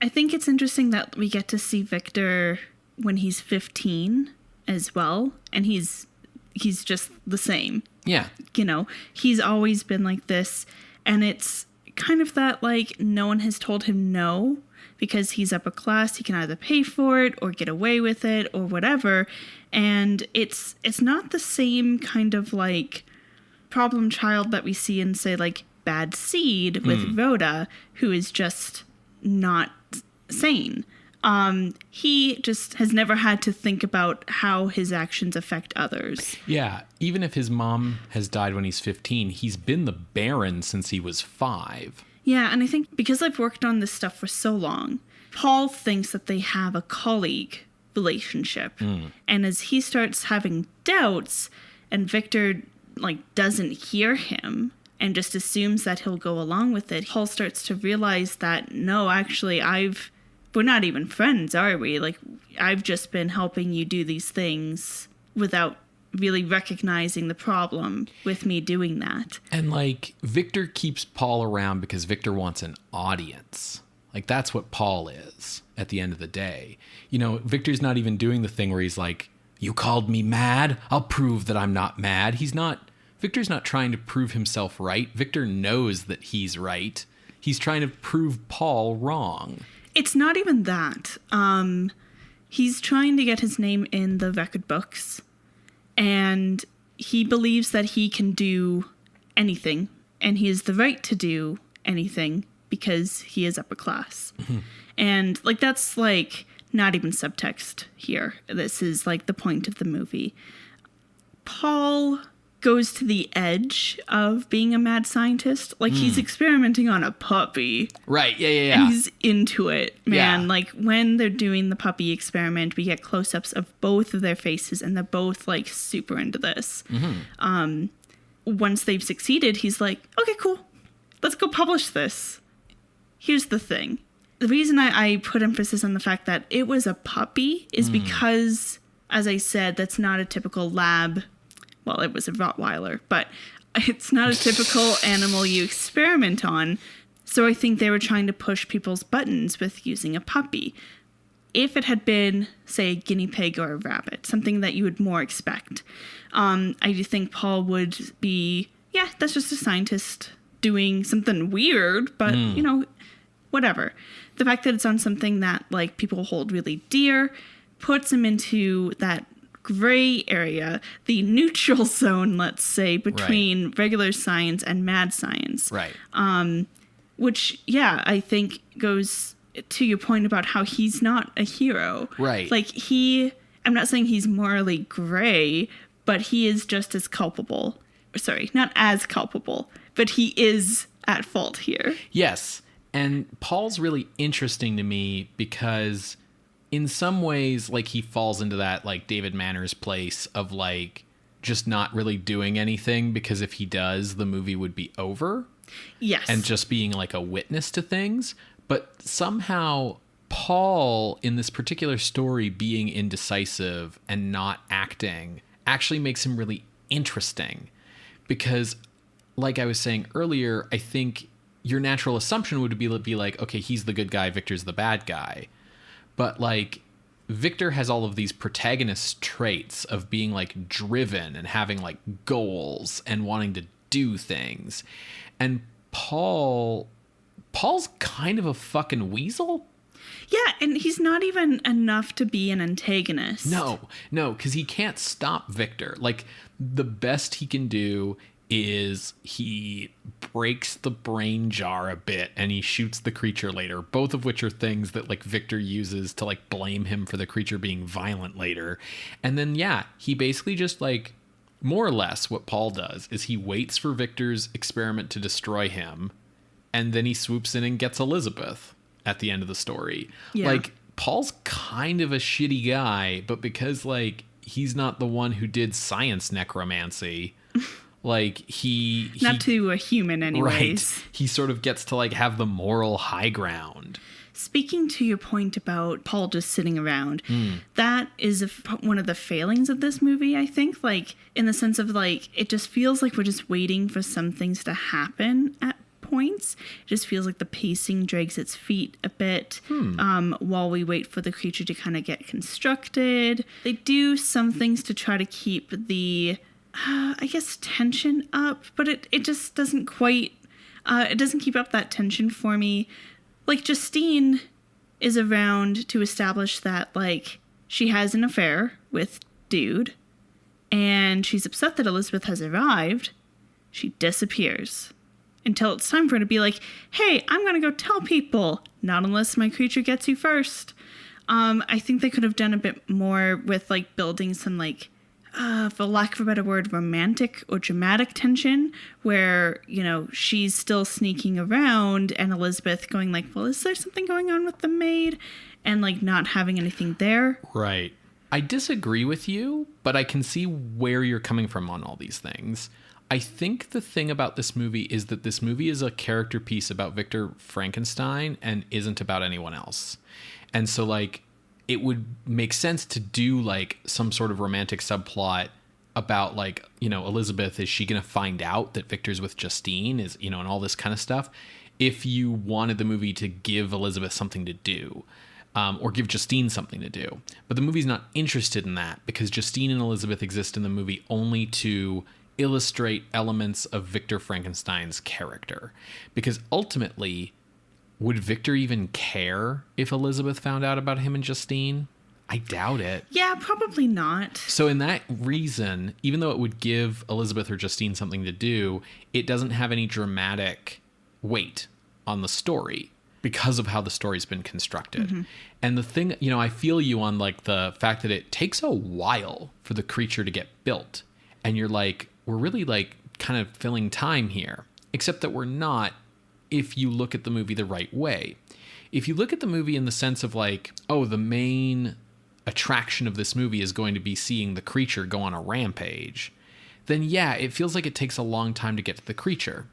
I think it's interesting that we get to see Victor when he's 15 as well, and he's he's just the same. Yeah. You know, he's always been like this. And it's kind of that, like, no one has told him no because he's upper class. He can either pay for it or get away with it or whatever. And it's not the same kind of, like, problem child that we see in, say, like, Bad Seed with Rhoda, who is just not sane. He just has never had to think about how his actions affect others. Yeah, even if his mom has died when he's 15, he's been the Baron since he was 5. Yeah, and I think because I've worked on this stuff for so long, Paul thinks that they have a colleague relationship. And as he starts having doubts, and Victor, like, doesn't hear him and just assumes that he'll go along with it, Paul starts to realize that, no, actually, we're not even friends, are we? Like, I've just been helping you do these things without really recognizing the problem with me doing that. And, like, Victor keeps Paul around because Victor wants an audience. Like, that's what Paul is at the end of the day. You know, Victor's not even doing the thing where he's like, you called me mad? I'll prove that I'm not mad. Victor's not trying to prove himself right. Victor knows that he's right. He's trying to prove Paul wrong. It's not even that. He's trying to get his name in the record books, and he believes that he can do anything, and he has the right to do anything because he is upper class. And, like, that's, like, not even subtext here. This is, like, the point of the movie. Paul goes to the edge of being a mad scientist. Like, he's experimenting on a puppy. Right, yeah. And he's into it, man. Yeah. Like, when they're doing the puppy experiment, we get close-ups of both of their faces, and they're both, like, super into this. Once they've succeeded, he's like, okay, cool. Let's go publish this. Here's the thing. The reason I put emphasis on the fact that it was a puppy is because, as I said, that's not a typical lab. Well, it was a Rottweiler, but it's not a typical animal you experiment on. So I think they were trying to push people's buttons with using a puppy. If it had been, say, a guinea pig or a rabbit, something that you would more expect, I do think Paul would be, yeah, that's just a scientist doing something weird, but, you know, whatever. The fact that it's on something that, like, people hold really dear puts him into that gray area, the neutral zone, let's say, between regular science and mad science. Right. Which, yeah, I think goes to your point about how he's not a hero. Right. Like, I'm not saying he's morally gray, but he is just as culpable. Sorry, not as culpable, but he is at fault here. Yes. And Paul's really interesting to me because in some ways, like, he falls into that, like, David Manners place of, like, just not really doing anything because if he does, the movie would be over. Yes. And just being, like, a witness to things. But somehow Paul, in this particular story, being indecisive and not acting actually makes him really interesting. Because, like I was saying earlier, I think your natural assumption would be like, okay, he's the good guy, Victor's the bad guy. But, like, Victor has all of these protagonist traits of being, like, driven and having, like, goals and wanting to do things. And Paul's kind of a fucking weasel. Yeah, and he's not even enough to be an antagonist. No, because he can't stop Victor. Like, the best he can do is he breaks the brain jar a bit and he shoots the creature later, both of which are things that, like, Victor uses to, like, blame him for the creature being violent later. And then, yeah, he basically just, like, more or less what Paul does is he waits for Victor's experiment to destroy him, and then he swoops in and gets Elizabeth at the end of the story. Yeah. Like, Paul's kind of a shitty guy, but because, like, he's not the one who did science necromancy, like, he not to a human anyways. Right. He sort of gets to, like, have the moral high ground. Speaking to your point about Paul just sitting around, that is one of the failings of this movie, I think. Like, in the sense of, like, it just feels like we're just waiting for some things to happen at points. It just feels like the pacing drags its feet a bit while we wait for the creature to kind of get constructed. They do some things to try to keep the, I guess, tension up, but it just doesn't quite, it doesn't keep up that tension for me. Like, Justine is around to establish that, like, she has an affair with dude, and she's upset that Elizabeth has arrived. She disappears until it's time for her to be like, hey, I'm going to go tell people. Not unless my creature gets you first. I think they could have done a bit more with, like, building some, like, for lack of a better word, romantic or dramatic tension where, you know, she's still sneaking around and Elizabeth going like, well, is there something going on with the maid? And, like, not having anything there. Right. I disagree with you, but I can see where you're coming from on all these things. I think the thing about this movie is that this movie is a character piece about Victor Frankenstein and isn't about anyone else. And so, like, it would make sense to do, like, some sort of romantic subplot about, like, you know, Elizabeth, is she going to find out that Victor's with Justine, is, you know, and all this kind of stuff, if you wanted the movie to give Elizabeth something to do. Or give Justine something to do. But the movie's not interested in that because Justine and Elizabeth exist in the movie only to illustrate elements of Victor Frankenstein's character. Because ultimately, would Victor even care if Elizabeth found out about him and Justine? I doubt it. Yeah, probably not. So in that reason, even though it would give Elizabeth or Justine something to do, it doesn't have any dramatic weight on the story, because of how the story's been constructed. Mm-hmm. And the thing, you know, I feel you on, like, the fact that it takes a while for the creature to get built. And you're like, we're really, like, kind of filling time here. Except that we're not, if you look at the movie the right way. If you look at the movie in the sense of, like, oh, the main attraction of this movie is going to be seeing the creature go on a rampage, then yeah, it feels like it takes a long time to get to the creature.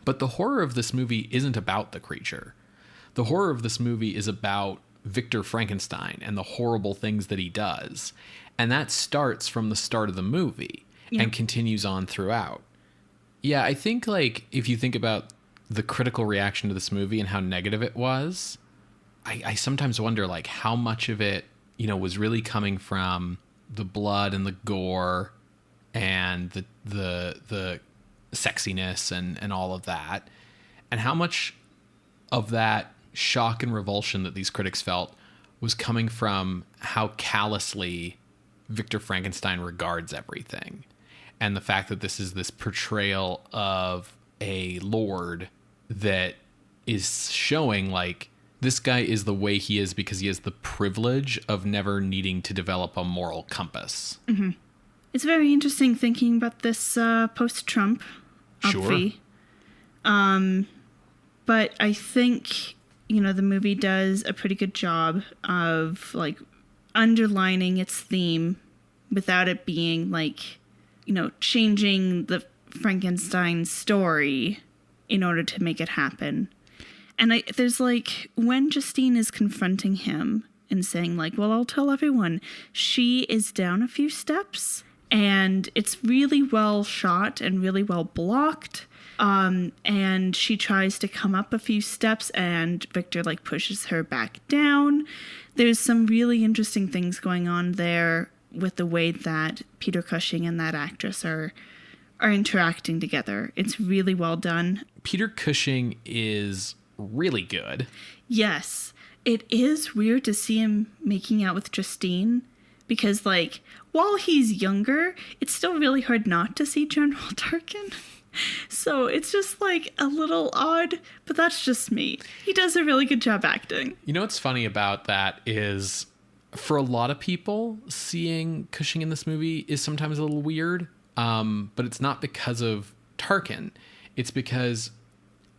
But the horror of this movie isn't about the creature. The horror of this movie is about Victor Frankenstein and the horrible things that he does. And that starts from the start of the movie and continues on throughout. Yeah, I think, like, if you think about the critical reaction to this movie and how negative it was, I sometimes wonder, like, how much of it, you know, was really coming from the blood and the gore and the sexiness and all of that. And how much of that shock and revulsion that these critics felt was coming from how callously Victor Frankenstein regards everything. And the fact that this is this portrayal of a lord that is showing, like, this guy is the way he is because he has the privilege of never needing to develop a moral compass. Mm-hmm. It's very interesting thinking about this post-Trump. Sure. But I think, you know, the movie does a pretty good job of, like, underlining its theme without it being, like, you know, changing the Frankenstein story in order to make it happen. And there's, like, when Justine is confronting him and saying, like, well, I'll tell everyone, she is down a few steps, and it's really well shot and really well blocked. And she tries to come up a few steps and Victor, like, pushes her back down. There's some really interesting things going on there with the way that Peter Cushing and that actress are interacting together. It's really well done. Peter Cushing is really good. Yes. It is weird to see him making out with Justine because, like, while he's younger, it's still really hard not to see General Tarkin. So it's just, like, a little odd, but that's just me. He does a really good job acting. You know what's funny about that is, for a lot of people, seeing Cushing in this movie is sometimes a little weird, but it's not because of Tarkin. It's because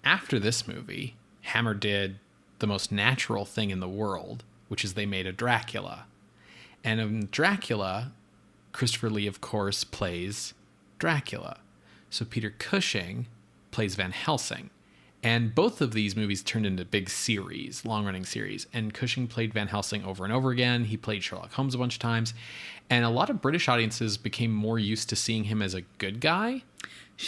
after this movie, Hammer did the most natural thing in the world, which is they made a Dracula. And in Dracula, Christopher Lee, of course, plays Dracula. So Peter Cushing plays Van Helsing. And both of these movies turned into big series, long-running series. And Cushing played Van Helsing over and over again. He played Sherlock Holmes a bunch of times. And a lot of British audiences became more used to seeing him as a good guy.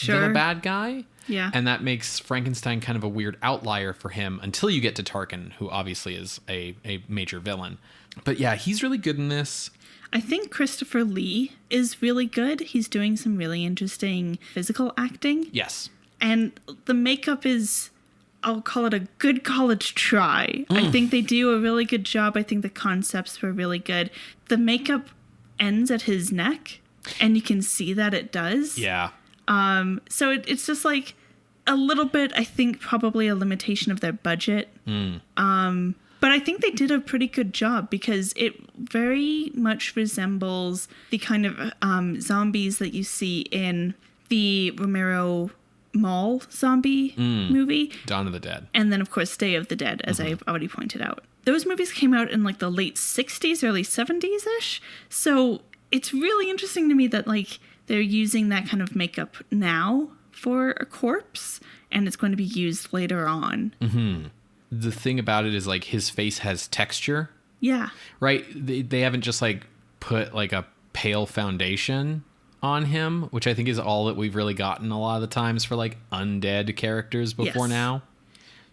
than a bad guy. Yeah. And that makes Frankenstein kind of a weird outlier for him until you get to Tarkin, who obviously is a major villain. But yeah, he's really good in this. I think Christopher Lee is really good. He's doing some really interesting physical acting. Yes. And the makeup is, I'll call it a good college try. I think they do a really good job. I think the concepts were really good. The makeup ends at his neck, and you can see that it does. Yeah. So it's just like a little bit, I think, probably a limitation of their budget. But I think they did a pretty good job because it very much resembles the kind of zombies that you see in the Romero Mall zombie movie. Dawn of the Dead. And then, of course, Day of the Dead, as I've already pointed out. Those movies came out in like the late 60s, early 70s-ish. So it's really interesting to me that like they're using that kind of makeup now for a corpse, and it's going to be used later on. The thing about it is like his face has texture. Yeah. Right? They haven't just like put like a pale foundation on him, which I think is all that we've really gotten a lot of the times for like undead characters before now.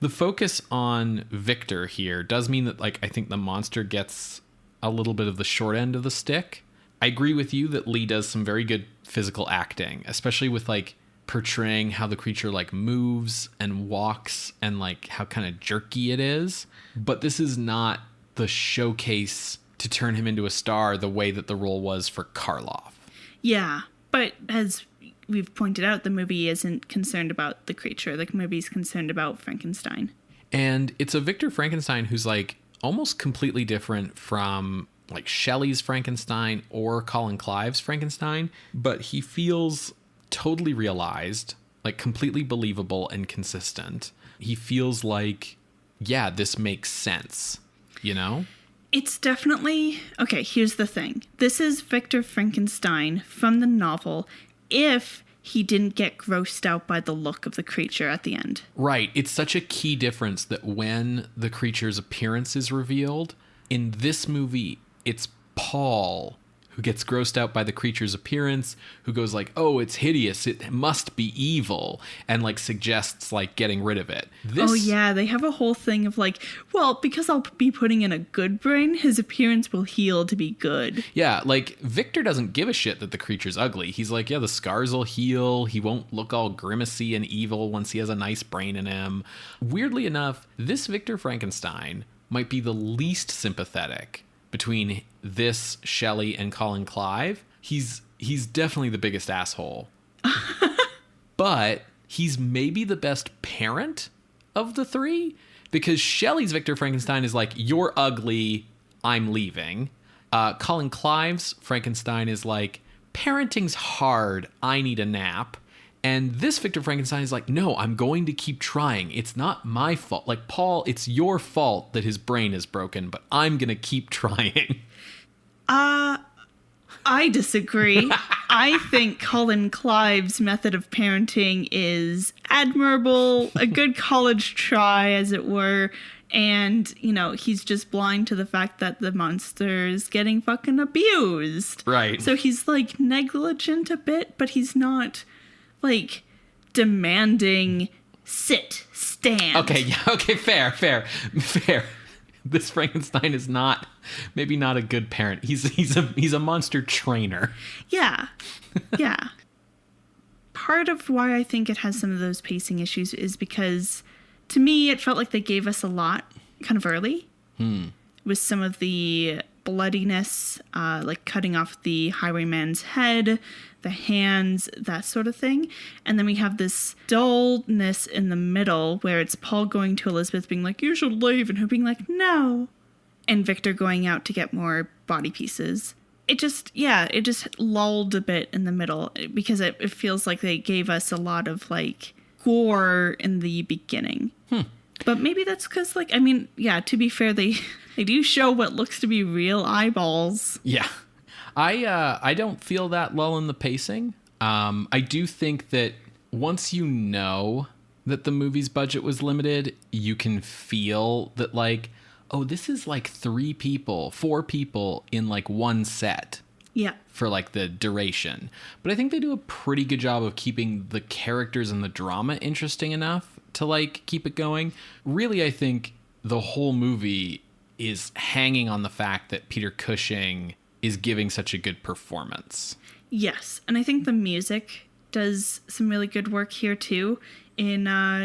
The focus on Victor here does mean that like I think the monster gets a little bit of the short end of the stick. I agree with you that Lee does some very good physical acting, especially with like portraying how the creature like moves and walks and like how kind of jerky it is. But this is not the showcase to turn him into a star the way that the role was for Karloff. Yeah, but as we've pointed out, the movie isn't concerned about the creature. The movie's concerned about Frankenstein. And it's a Victor Frankenstein who's like almost completely different from like Shelley's Frankenstein or Colin Clive's Frankenstein, but he feels totally realized, like completely believable and consistent. He feels like, yeah, this makes sense, you know? It's definitely... Okay, here's the thing. This is Victor Frankenstein from the novel if he didn't get grossed out by the look of the creature at the end. Right. It's such a key difference that when the creature's appearance is revealed, in this movie, it's Paul who gets grossed out by the creature's appearance, who goes like, oh, it's hideous, it must be evil, and like suggests like getting rid of it. Oh yeah, they have a whole thing of like, well, because I'll be putting in a good brain, his appearance will heal to be good. Yeah, like Victor doesn't give a shit that the creature's ugly. He's like, yeah, the scars will heal, he won't look all grimacy and evil once he has a nice brain in him. Weirdly enough, this Victor Frankenstein might be the least sympathetic between this Shelley and Colin Clive. He's definitely the biggest asshole. But he's maybe the best parent of the three, because Shelley's Victor Frankenstein is like, you're ugly, I'm leaving. Colin Clive's Frankenstein is like, parenting's hard, I need a nap. And this Victor Frankenstein is like, no, I'm going to keep trying. It's not my fault. Like, Paul, it's your fault that his brain is broken, but I'm going to keep trying. I disagree. I think Colin Clive's method of parenting is admirable, a good college try, as it were. And, you know, he's just blind to the fact that the monster's getting fucking abused. Right. So he's, like, negligent a bit, but he's not... like demanding sit, stand. Okay, yeah, okay, fair. This Frankenstein is maybe not a good parent. He's a monster trainer. Yeah. Yeah. Part of why I think it has some of those pacing issues is because to me it felt like they gave us a lot kind of early. With some of the bloodiness, like cutting off the highwayman's head, the hands, that sort of thing. And then we have this dullness in the middle where it's Paul going to Elizabeth being like, you should leave, and her being like, no. And Victor going out to get more body pieces. It just lulled a bit in the middle because it feels like they gave us a lot of like gore in the beginning. But maybe that's because, like, I mean, yeah, to be fair, they do show what looks to be real eyeballs. Yeah. I don't feel that lull in the pacing. I do think that once you know that the movie's budget was limited, you can feel that, like, oh, this is like 4 people in, like, one set. Yeah. For like the duration. But I think they do a pretty good job of keeping the characters and the drama interesting enough to like keep it going. Really, I think the whole movie is hanging on the fact that Peter Cushing is giving such a good performance. Yes. And I think the music does some really good work here too in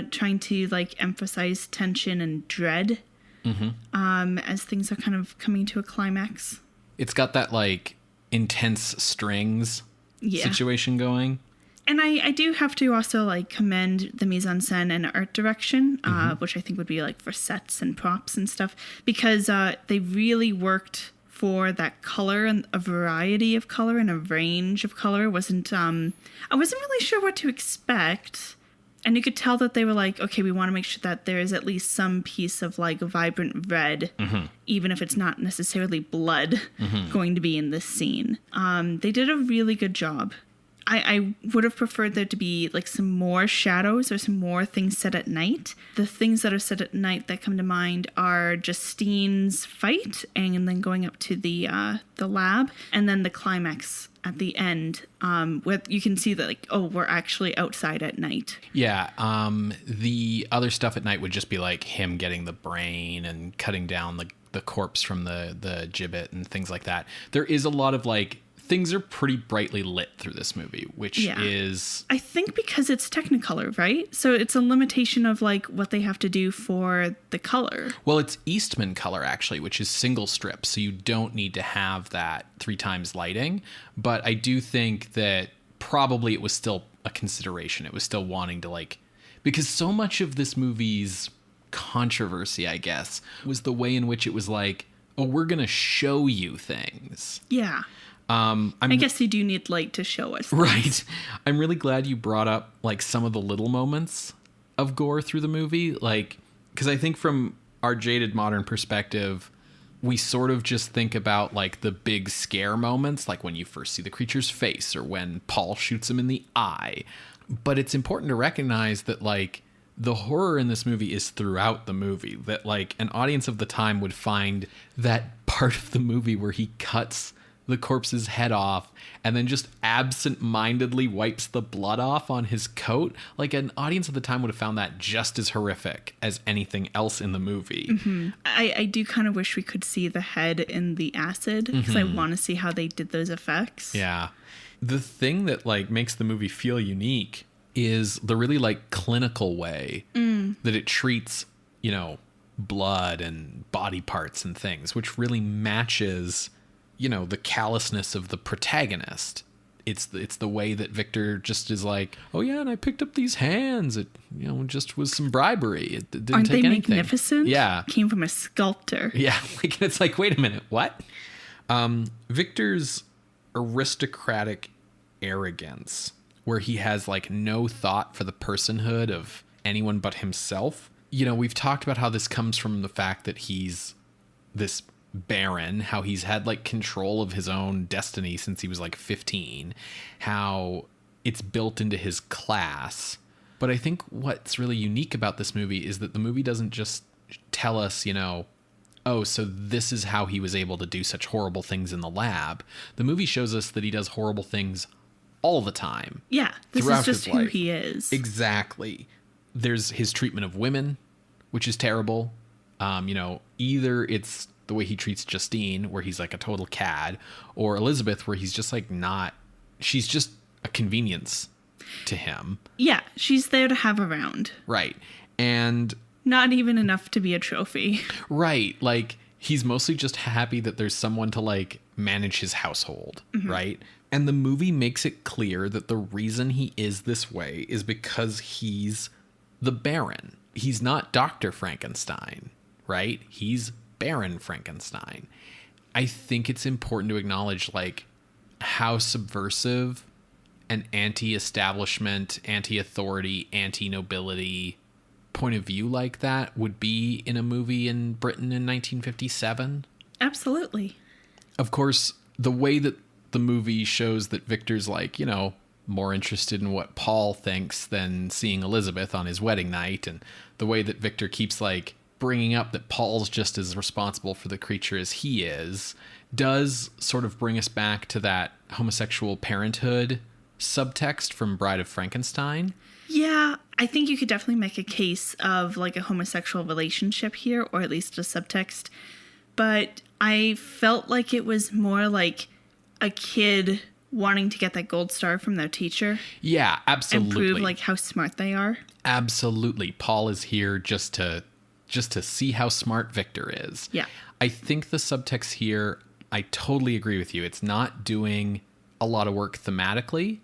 trying to like emphasize tension and dread as things are kind of coming to a climax. It's got that like intense strings situation going. And I do have to also like commend the mise-en-scène and art direction, which I think would be like for sets and props and stuff, because they really worked for that color and a variety of color and a range of color. I wasn't really sure what to expect. And you could tell that they were like, okay, we want to make sure that there is at least some piece of like vibrant red, even if it's not necessarily blood going to be in this scene. They did a really good job. I would have preferred there to be like some more shadows or some more things set at night. The things that are set at night that come to mind are Justine's fight and then going up to the lab, and then the climax at the end, where you can see that like, oh, we're actually outside at night. Yeah. The other stuff at night would just be like him getting the brain and cutting down the corpse from the gibbet and things like that. There is a lot of like, things are pretty brightly lit through this movie, which is... I think because it's Technicolor, right? So it's a limitation of like what they have to do for the color. Well, it's Eastman color, actually, which is single strip. So you don't need to have that 3 times lighting. But I do think that probably it was still a consideration. It was still wanting to like... Because so much of this movie's controversy, I guess, was the way in which it was like, oh, we're going to show you things. Yeah. I guess you do need light to show us. Right. I'm really glad you brought up like some of the little moments of gore through the movie. Like, because I think from our jaded modern perspective, we sort of just think about like the big scare moments, like when you first see the creature's face or when Paul shoots him in the eye. But it's important to recognize that like the horror in this movie is throughout the movie, that like an audience of the time would find that part of the movie where he cuts the corpse's head off and then just absent-mindedly wipes the blood off on his coat. Like an audience of the time would have found that just as horrific as anything else in the movie. I do kind of wish we could see the head in the acid because I want to see how they did those effects. Yeah. The thing that like makes the movie feel unique is the really like clinical way that it treats, you know, blood and body parts and things, which really matches, you know, the callousness of the protagonist. It's the way that Victor just is like, oh yeah, and I picked up these hands. It, you know, just was some bribery. It didn't Aren't take they anything. Magnificent? Yeah. Came from a sculptor. Yeah. Like, it's like, wait a minute, what? Victor's aristocratic arrogance, where he has like no thought for the personhood of anyone but himself. You know, we've talked about how this comes from the fact that he's this baron, how he's had like control of his own destiny since he was like 15, how it's built into his class. But I think what's really unique about this movie is that the movie doesn't just tell us, you know, oh, so this is how he was able to do such horrible things in the lab. The movie shows us that he does horrible things all the time. Yeah, this is just who he is. Exactly. There's his treatment of women, which is terrible. You know, either it's the way he treats Justine, where he's like a total cad, or Elizabeth, where he's just like not, she's just a convenience to him. Yeah, she's there to have around. Right. And not even enough to be a trophy. Right. Like, he's mostly just happy that there's someone to like manage his household. Right. And the movie makes it clear that the reason he is this way is because he's the Baron. He's not Dr. Frankenstein, right? He's Baron Frankenstein. I think it's important to acknowledge like how subversive an anti-establishment, anti-authority, anti-nobility point of view like that would be in a movie in Britain in 1957. Absolutely. Of course, the way that the movie shows that Victor's like, you know, more interested in what Paul thinks than seeing Elizabeth on his wedding night, and the way that Victor keeps like bringing up that Paul's just as responsible for the creature as he is does sort of bring us back to that homosexual parenthood subtext from Bride of Frankenstein. Yeah, I think you could definitely make a case of like a homosexual relationship here, or at least a subtext. But I felt like it was more like a kid wanting to get that gold star from their teacher. Yeah, absolutely. And prove like how smart they are. Absolutely. Paul is here just to see how smart Victor is. Yeah. I think the subtext here, I totally agree with you. It's not doing a lot of work thematically.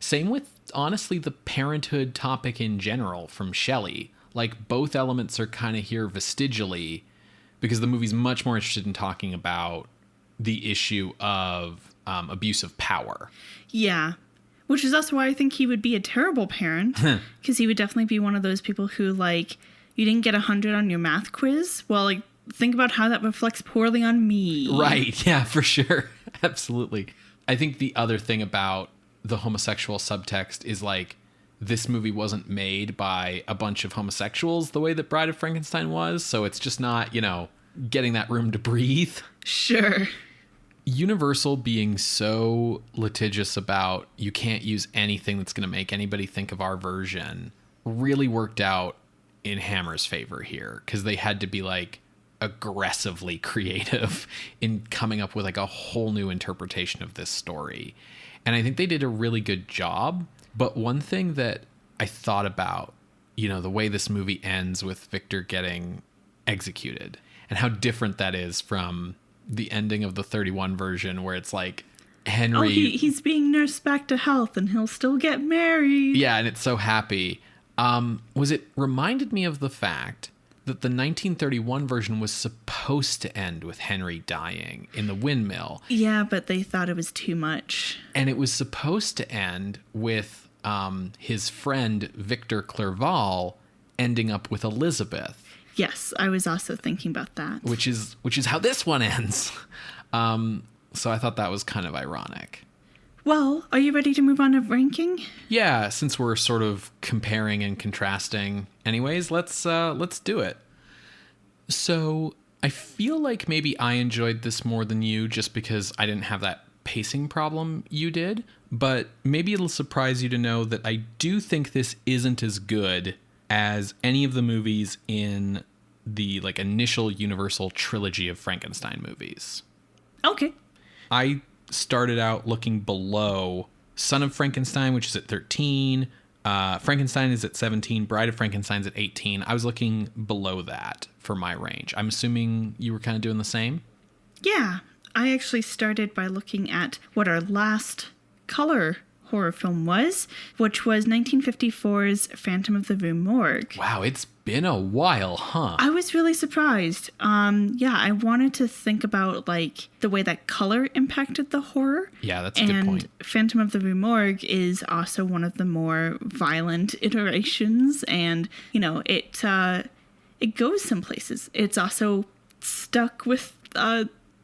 Same with, honestly, the parenthood topic in general from Shelley. Like, both elements are kind of here vestigially, because the movie's much more interested in talking about the issue of abuse of power. Yeah. Which is also why I think he would be a terrible parent, because he would definitely be one of those people who, like, you didn't get 100 on your math quiz? Well, like, think about how that reflects poorly on me. Right. Yeah, for sure. Absolutely. I think the other thing about the homosexual subtext is, like, this movie wasn't made by a bunch of homosexuals the way that Bride of Frankenstein was, so it's just not, getting that room to breathe. Sure. Universal being so litigious about you can't use anything that's going to make anybody think of our version really worked out in Hammer's favor here, because they had to be, like, aggressively creative in coming up with, like, a whole new interpretation of this story. And I think they did a really good job. But one thing that I thought about, the way this movie ends with Victor getting executed, and how different that is from the ending of the 31 version, where it's like Henry... Oh, he's being nursed back to health and he'll still get married. Yeah, and it's so happy. It reminded me of the fact that the 1931 version was supposed to end with Henry dying in the windmill. Yeah, but they thought it was too much. And it was supposed to end with his friend Victor Clerval ending up with Elizabeth. Yes, I was also thinking about that. Which is how this one ends. So I thought that was kind of ironic. Well, are you ready to move on to ranking? Yeah, since we're sort of comparing and contrasting anyways, let's do it. So I feel like maybe I enjoyed this more than you just because I didn't have that pacing problem you did, but maybe it'll surprise you to know that I do think this isn't as good as any of the movies in the like initial Universal trilogy of Frankenstein movies. Okay. I started out looking below Son of Frankenstein, which is at 13. Frankenstein is at 17. Bride of Frankenstein's at 18. I was looking below that for my range. I'm assuming you were kind of doing the same? Yeah. I actually started by looking at what our last color horror film was, which was 1954's Phantom of the Rue Morgue. Wow, it's been a while, huh? I was really surprised. I wanted to think about like the way that color impacted the horror. Yeah, that's a good point. And Phantom of the Rue Morgue is also one of the more violent iterations, and it goes some places. It's also stuck with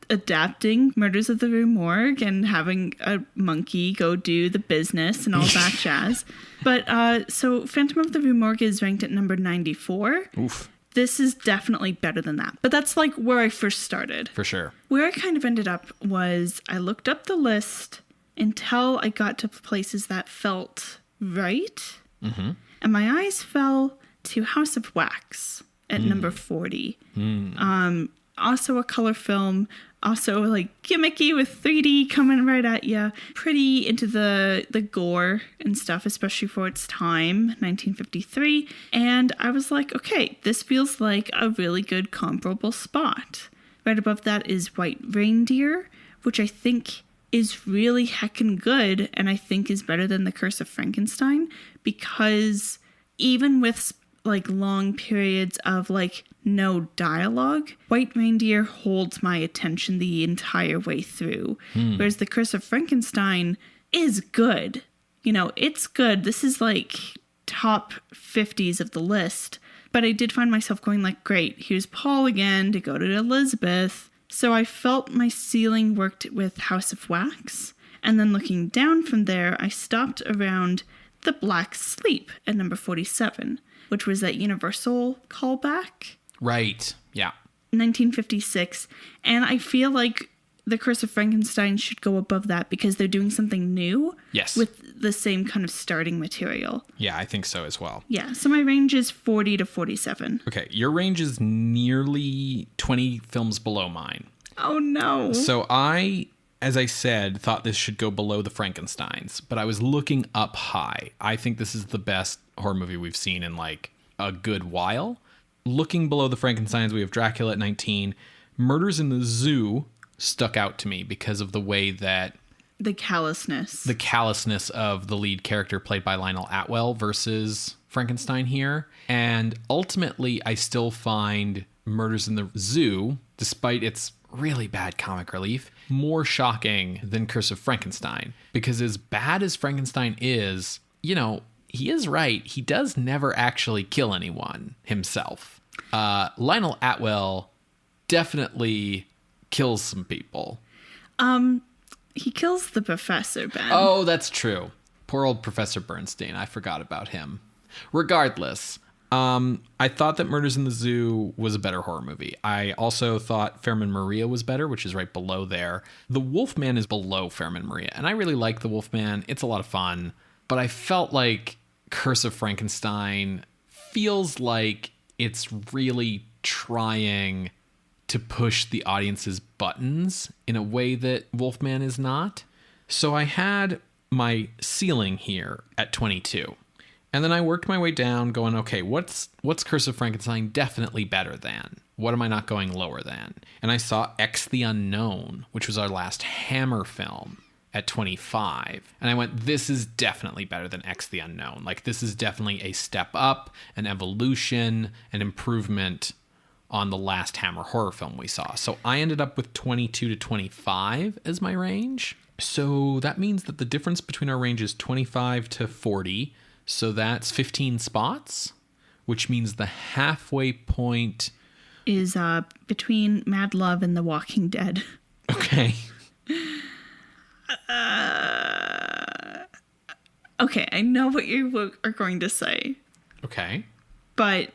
adapting Murders of the Rue Morgue and having a monkey go do the business and all that jazz. But so Phantom of the Rue Morgue is ranked at number 94. Oof. This is definitely better than that. But that's like where I first started. For sure. Where I kind of ended up was I looked up the list until I got to places that felt right. Mm-hmm. And my eyes fell to House of Wax at number 40. Also a color film, also like gimmicky with 3D coming right at you. Pretty into the gore and stuff, especially for its time, 1953. And I was like, okay, this feels like a really good comparable spot. Right above that is White Reindeer, which I think is really heckin' good, and I think is better than The Curse of Frankenstein, because even with like long periods of like no dialogue, White Reindeer holds my attention the entire way through. Whereas The Curse of Frankenstein is good. It's good. This is like top 50s of the list. But I did find myself going like, great, here's Paul again to go to Elizabeth. So I felt my ceiling worked with House of Wax. And then looking down from there, I stopped around The Black Sleep at number 47, which was that Universal callback. Right. Yeah. 1956. And I feel like The Curse of Frankenstein should go above that because they're doing something new. Yes. With the same kind of starting material. Yeah, I think so as well. Yeah. So my range is 40 to 47. Okay. Your range is nearly 20 films below mine. Oh, no. So I, as I said, thought this should go below the Frankensteins, but I was looking up high. I think this is the best horror movie we've seen in like a good while. Looking below the Frankensteins, we have Dracula at 19. Murders in the Zoo stuck out to me because of the way that the callousness of the lead character played by Lionel Atwell versus Frankenstein here. And ultimately, I still find Murders in the Zoo, despite its really bad comic relief, more shocking than Curse of Frankenstein. Because as bad as Frankenstein is, you know, he is right. He does never actually kill anyone himself. Lionel Atwell definitely kills some people. He kills the professor, Ben. Oh, that's true. Poor old Professor Bernstein. I forgot about him. Regardless, I thought that Murders in the Zoo was a better horror movie. I also thought Fairman Maria was better, which is right below there. The Wolfman is below Fairman Maria, and I really like The Wolfman. It's a lot of fun, but I felt like Curse of Frankenstein feels like it's really trying to push the audience's buttons in a way that Wolfman is not. So I had my ceiling here at 22. And then I worked my way down going, okay, what's Curse of Frankenstein definitely better than? What am I not going lower than? And I saw X the Unknown, which was our last Hammer film, at 25. And I went, this is definitely better than X the Unknown. Like, this is definitely a step up, an evolution, an improvement on the last Hammer horror film we saw. So I ended up with 22 to 25 as my range. So that means that the difference between our range is 25 to 40. So that's 15 spots, which means the halfway point is between Mad Love and The Walking Dead. Okay. Okay, I know what you are going to say. Okay. But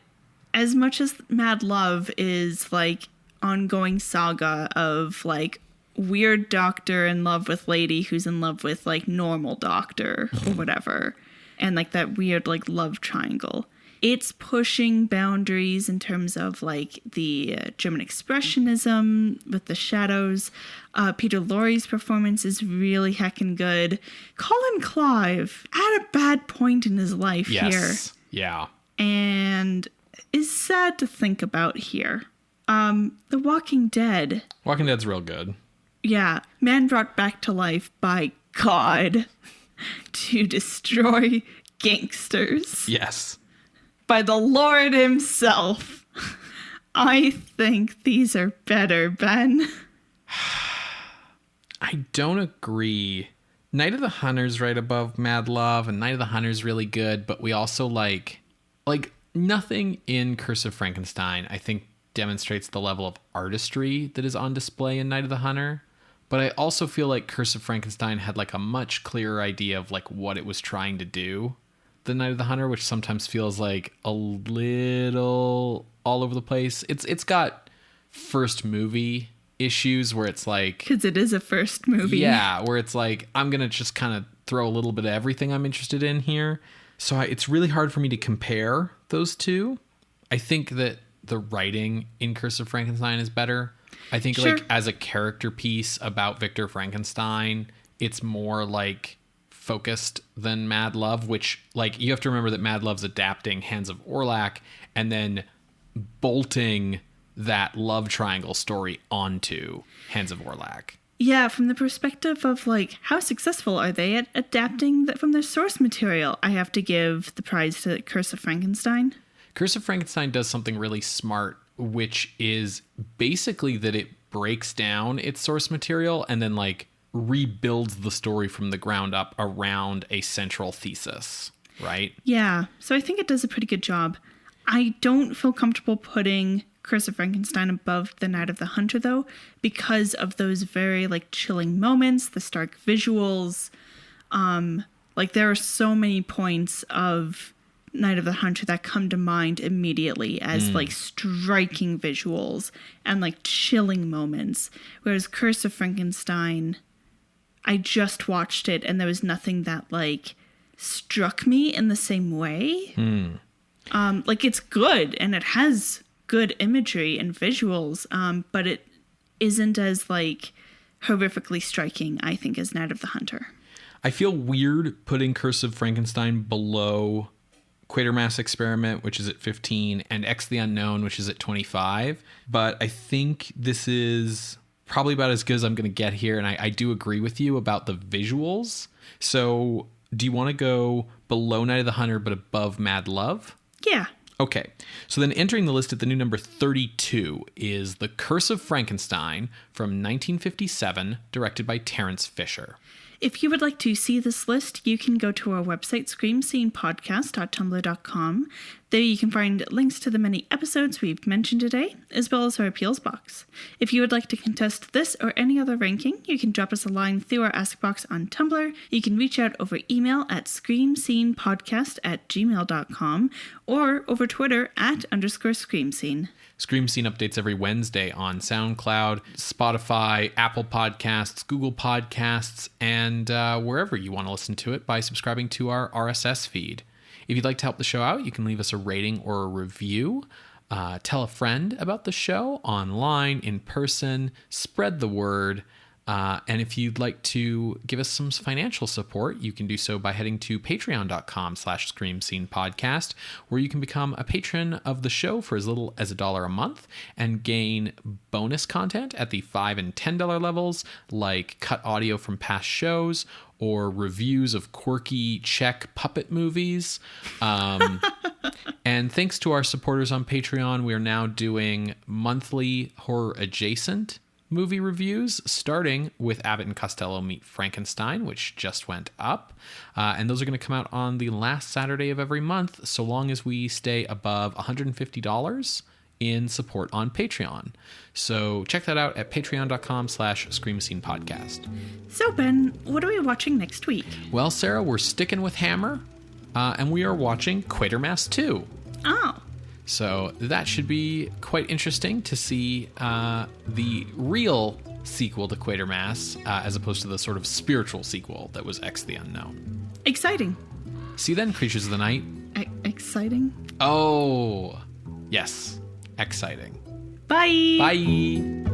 as much as Mad Love is like ongoing saga of like weird doctor in love with lady who's in love with like normal doctor or whatever, and like that weird like love triangle, it's pushing boundaries in terms of like the German expressionism with the shadows. Peter Lorre's performance is really heckin' good. Colin Clive at a bad point in his life here. Yeah. And is sad to think about here. The Walking Dead. Walking Dead's real good. Yeah. Man brought back to life by God to destroy gangsters. Yes. By the Lord himself. I think these are better, Ben. I don't agree. Night of the Hunter's right above Mad Love, and Night of the Hunter's really good, but we also like nothing in Curse of Frankenstein, I think, demonstrates the level of artistry that is on display in Night of the Hunter. But I also feel like Curse of Frankenstein had like a much clearer idea of like what it was trying to do than Night of the Hunter, which sometimes feels like a little all over the place. It's got first movie issues where it's like, because it is a first movie. Yeah, where it's like, I'm going to just kind of throw a little bit of everything I'm interested in here. So it's really hard for me to compare those two. I think that the writing in Curse of Frankenstein is better. I think like as a character piece about Victor Frankenstein, it's more like focused than Mad Love, which like you have to remember that Mad Love's adapting Hands of Orlac and then bolting that love triangle story onto Hands of Orlac. Yeah, from the perspective of like how successful are they at adapting that from their source material, I have to give the prize to Curse of Frankenstein. Curse of Frankenstein does something really smart, which is basically that it breaks down its source material and then like rebuilds the story from the ground up around a central thesis, right? Yeah, so I think it does a pretty good job. I don't feel comfortable putting Curse of Frankenstein above The Night of the Hunter, though, because of those very like chilling moments, the stark visuals. Like there are so many points of Night of the Hunter that come to mind immediately as like striking visuals and like chilling moments. Whereas Curse of Frankenstein, I just watched it and there was nothing that like struck me in the same way. Like it's good and it has good imagery and visuals, but it isn't as like horrifically striking, I think, as Night of the Hunter. I feel weird putting Curse of Frankenstein below Quatermass Experiment, which is at 15, and X the Unknown, which is at 25. But I think this is probably about as good as I'm going to get here. And I do agree with you about the visuals. So do you want to go below Night of the Hunter, but above Mad Love? Yeah. Okay. So then entering the list at the new number 32 is The Curse of Frankenstein from 1957, directed by Terence Fisher. If you would like to see this list, you can go to our website, screamscenepodcast.tumblr.com. There you can find links to the many episodes we've mentioned today, as well as our appeals box. If you would like to contest this or any other ranking, you can drop us a line through our Ask Box on Tumblr. You can reach out over email at screamscenepodcast@gmail.com or over Twitter @_screamscene. Scream Scene updates every Wednesday on SoundCloud, Spotify, Apple Podcasts, Google Podcasts, and wherever you want to listen to it by subscribing to our RSS feed. If you'd like to help the show out, you can leave us a rating or a review. Tell a friend about the show online, in person, spread the word. And if you'd like to give us some financial support, you can do so by heading to patreon.com/screamscenepodcast, where you can become a patron of the show for as little as $1 a month and gain bonus content at the $5 and $10 levels, like cut audio from past shows or reviews of quirky Czech puppet movies. And thanks to our supporters on Patreon, we are now doing monthly horror adjacent movie reviews, starting with Abbott and Costello Meet Frankenstein, which just went up. And those are going to come out on the last Saturday of every month, so long as we stay above $150 in support on Patreon. So check that out at patreon.com/screamscenepodcast. So, Ben, what are we watching next week? Well, Sarah, we're sticking with Hammer, and we are watching Quatermass 2. Oh. So that should be quite interesting to see the real sequel to Quatermass as opposed to the sort of spiritual sequel that was X the Unknown. Exciting. See you then, creatures of the night. Exciting? Oh, yes. Exciting. Bye. Bye.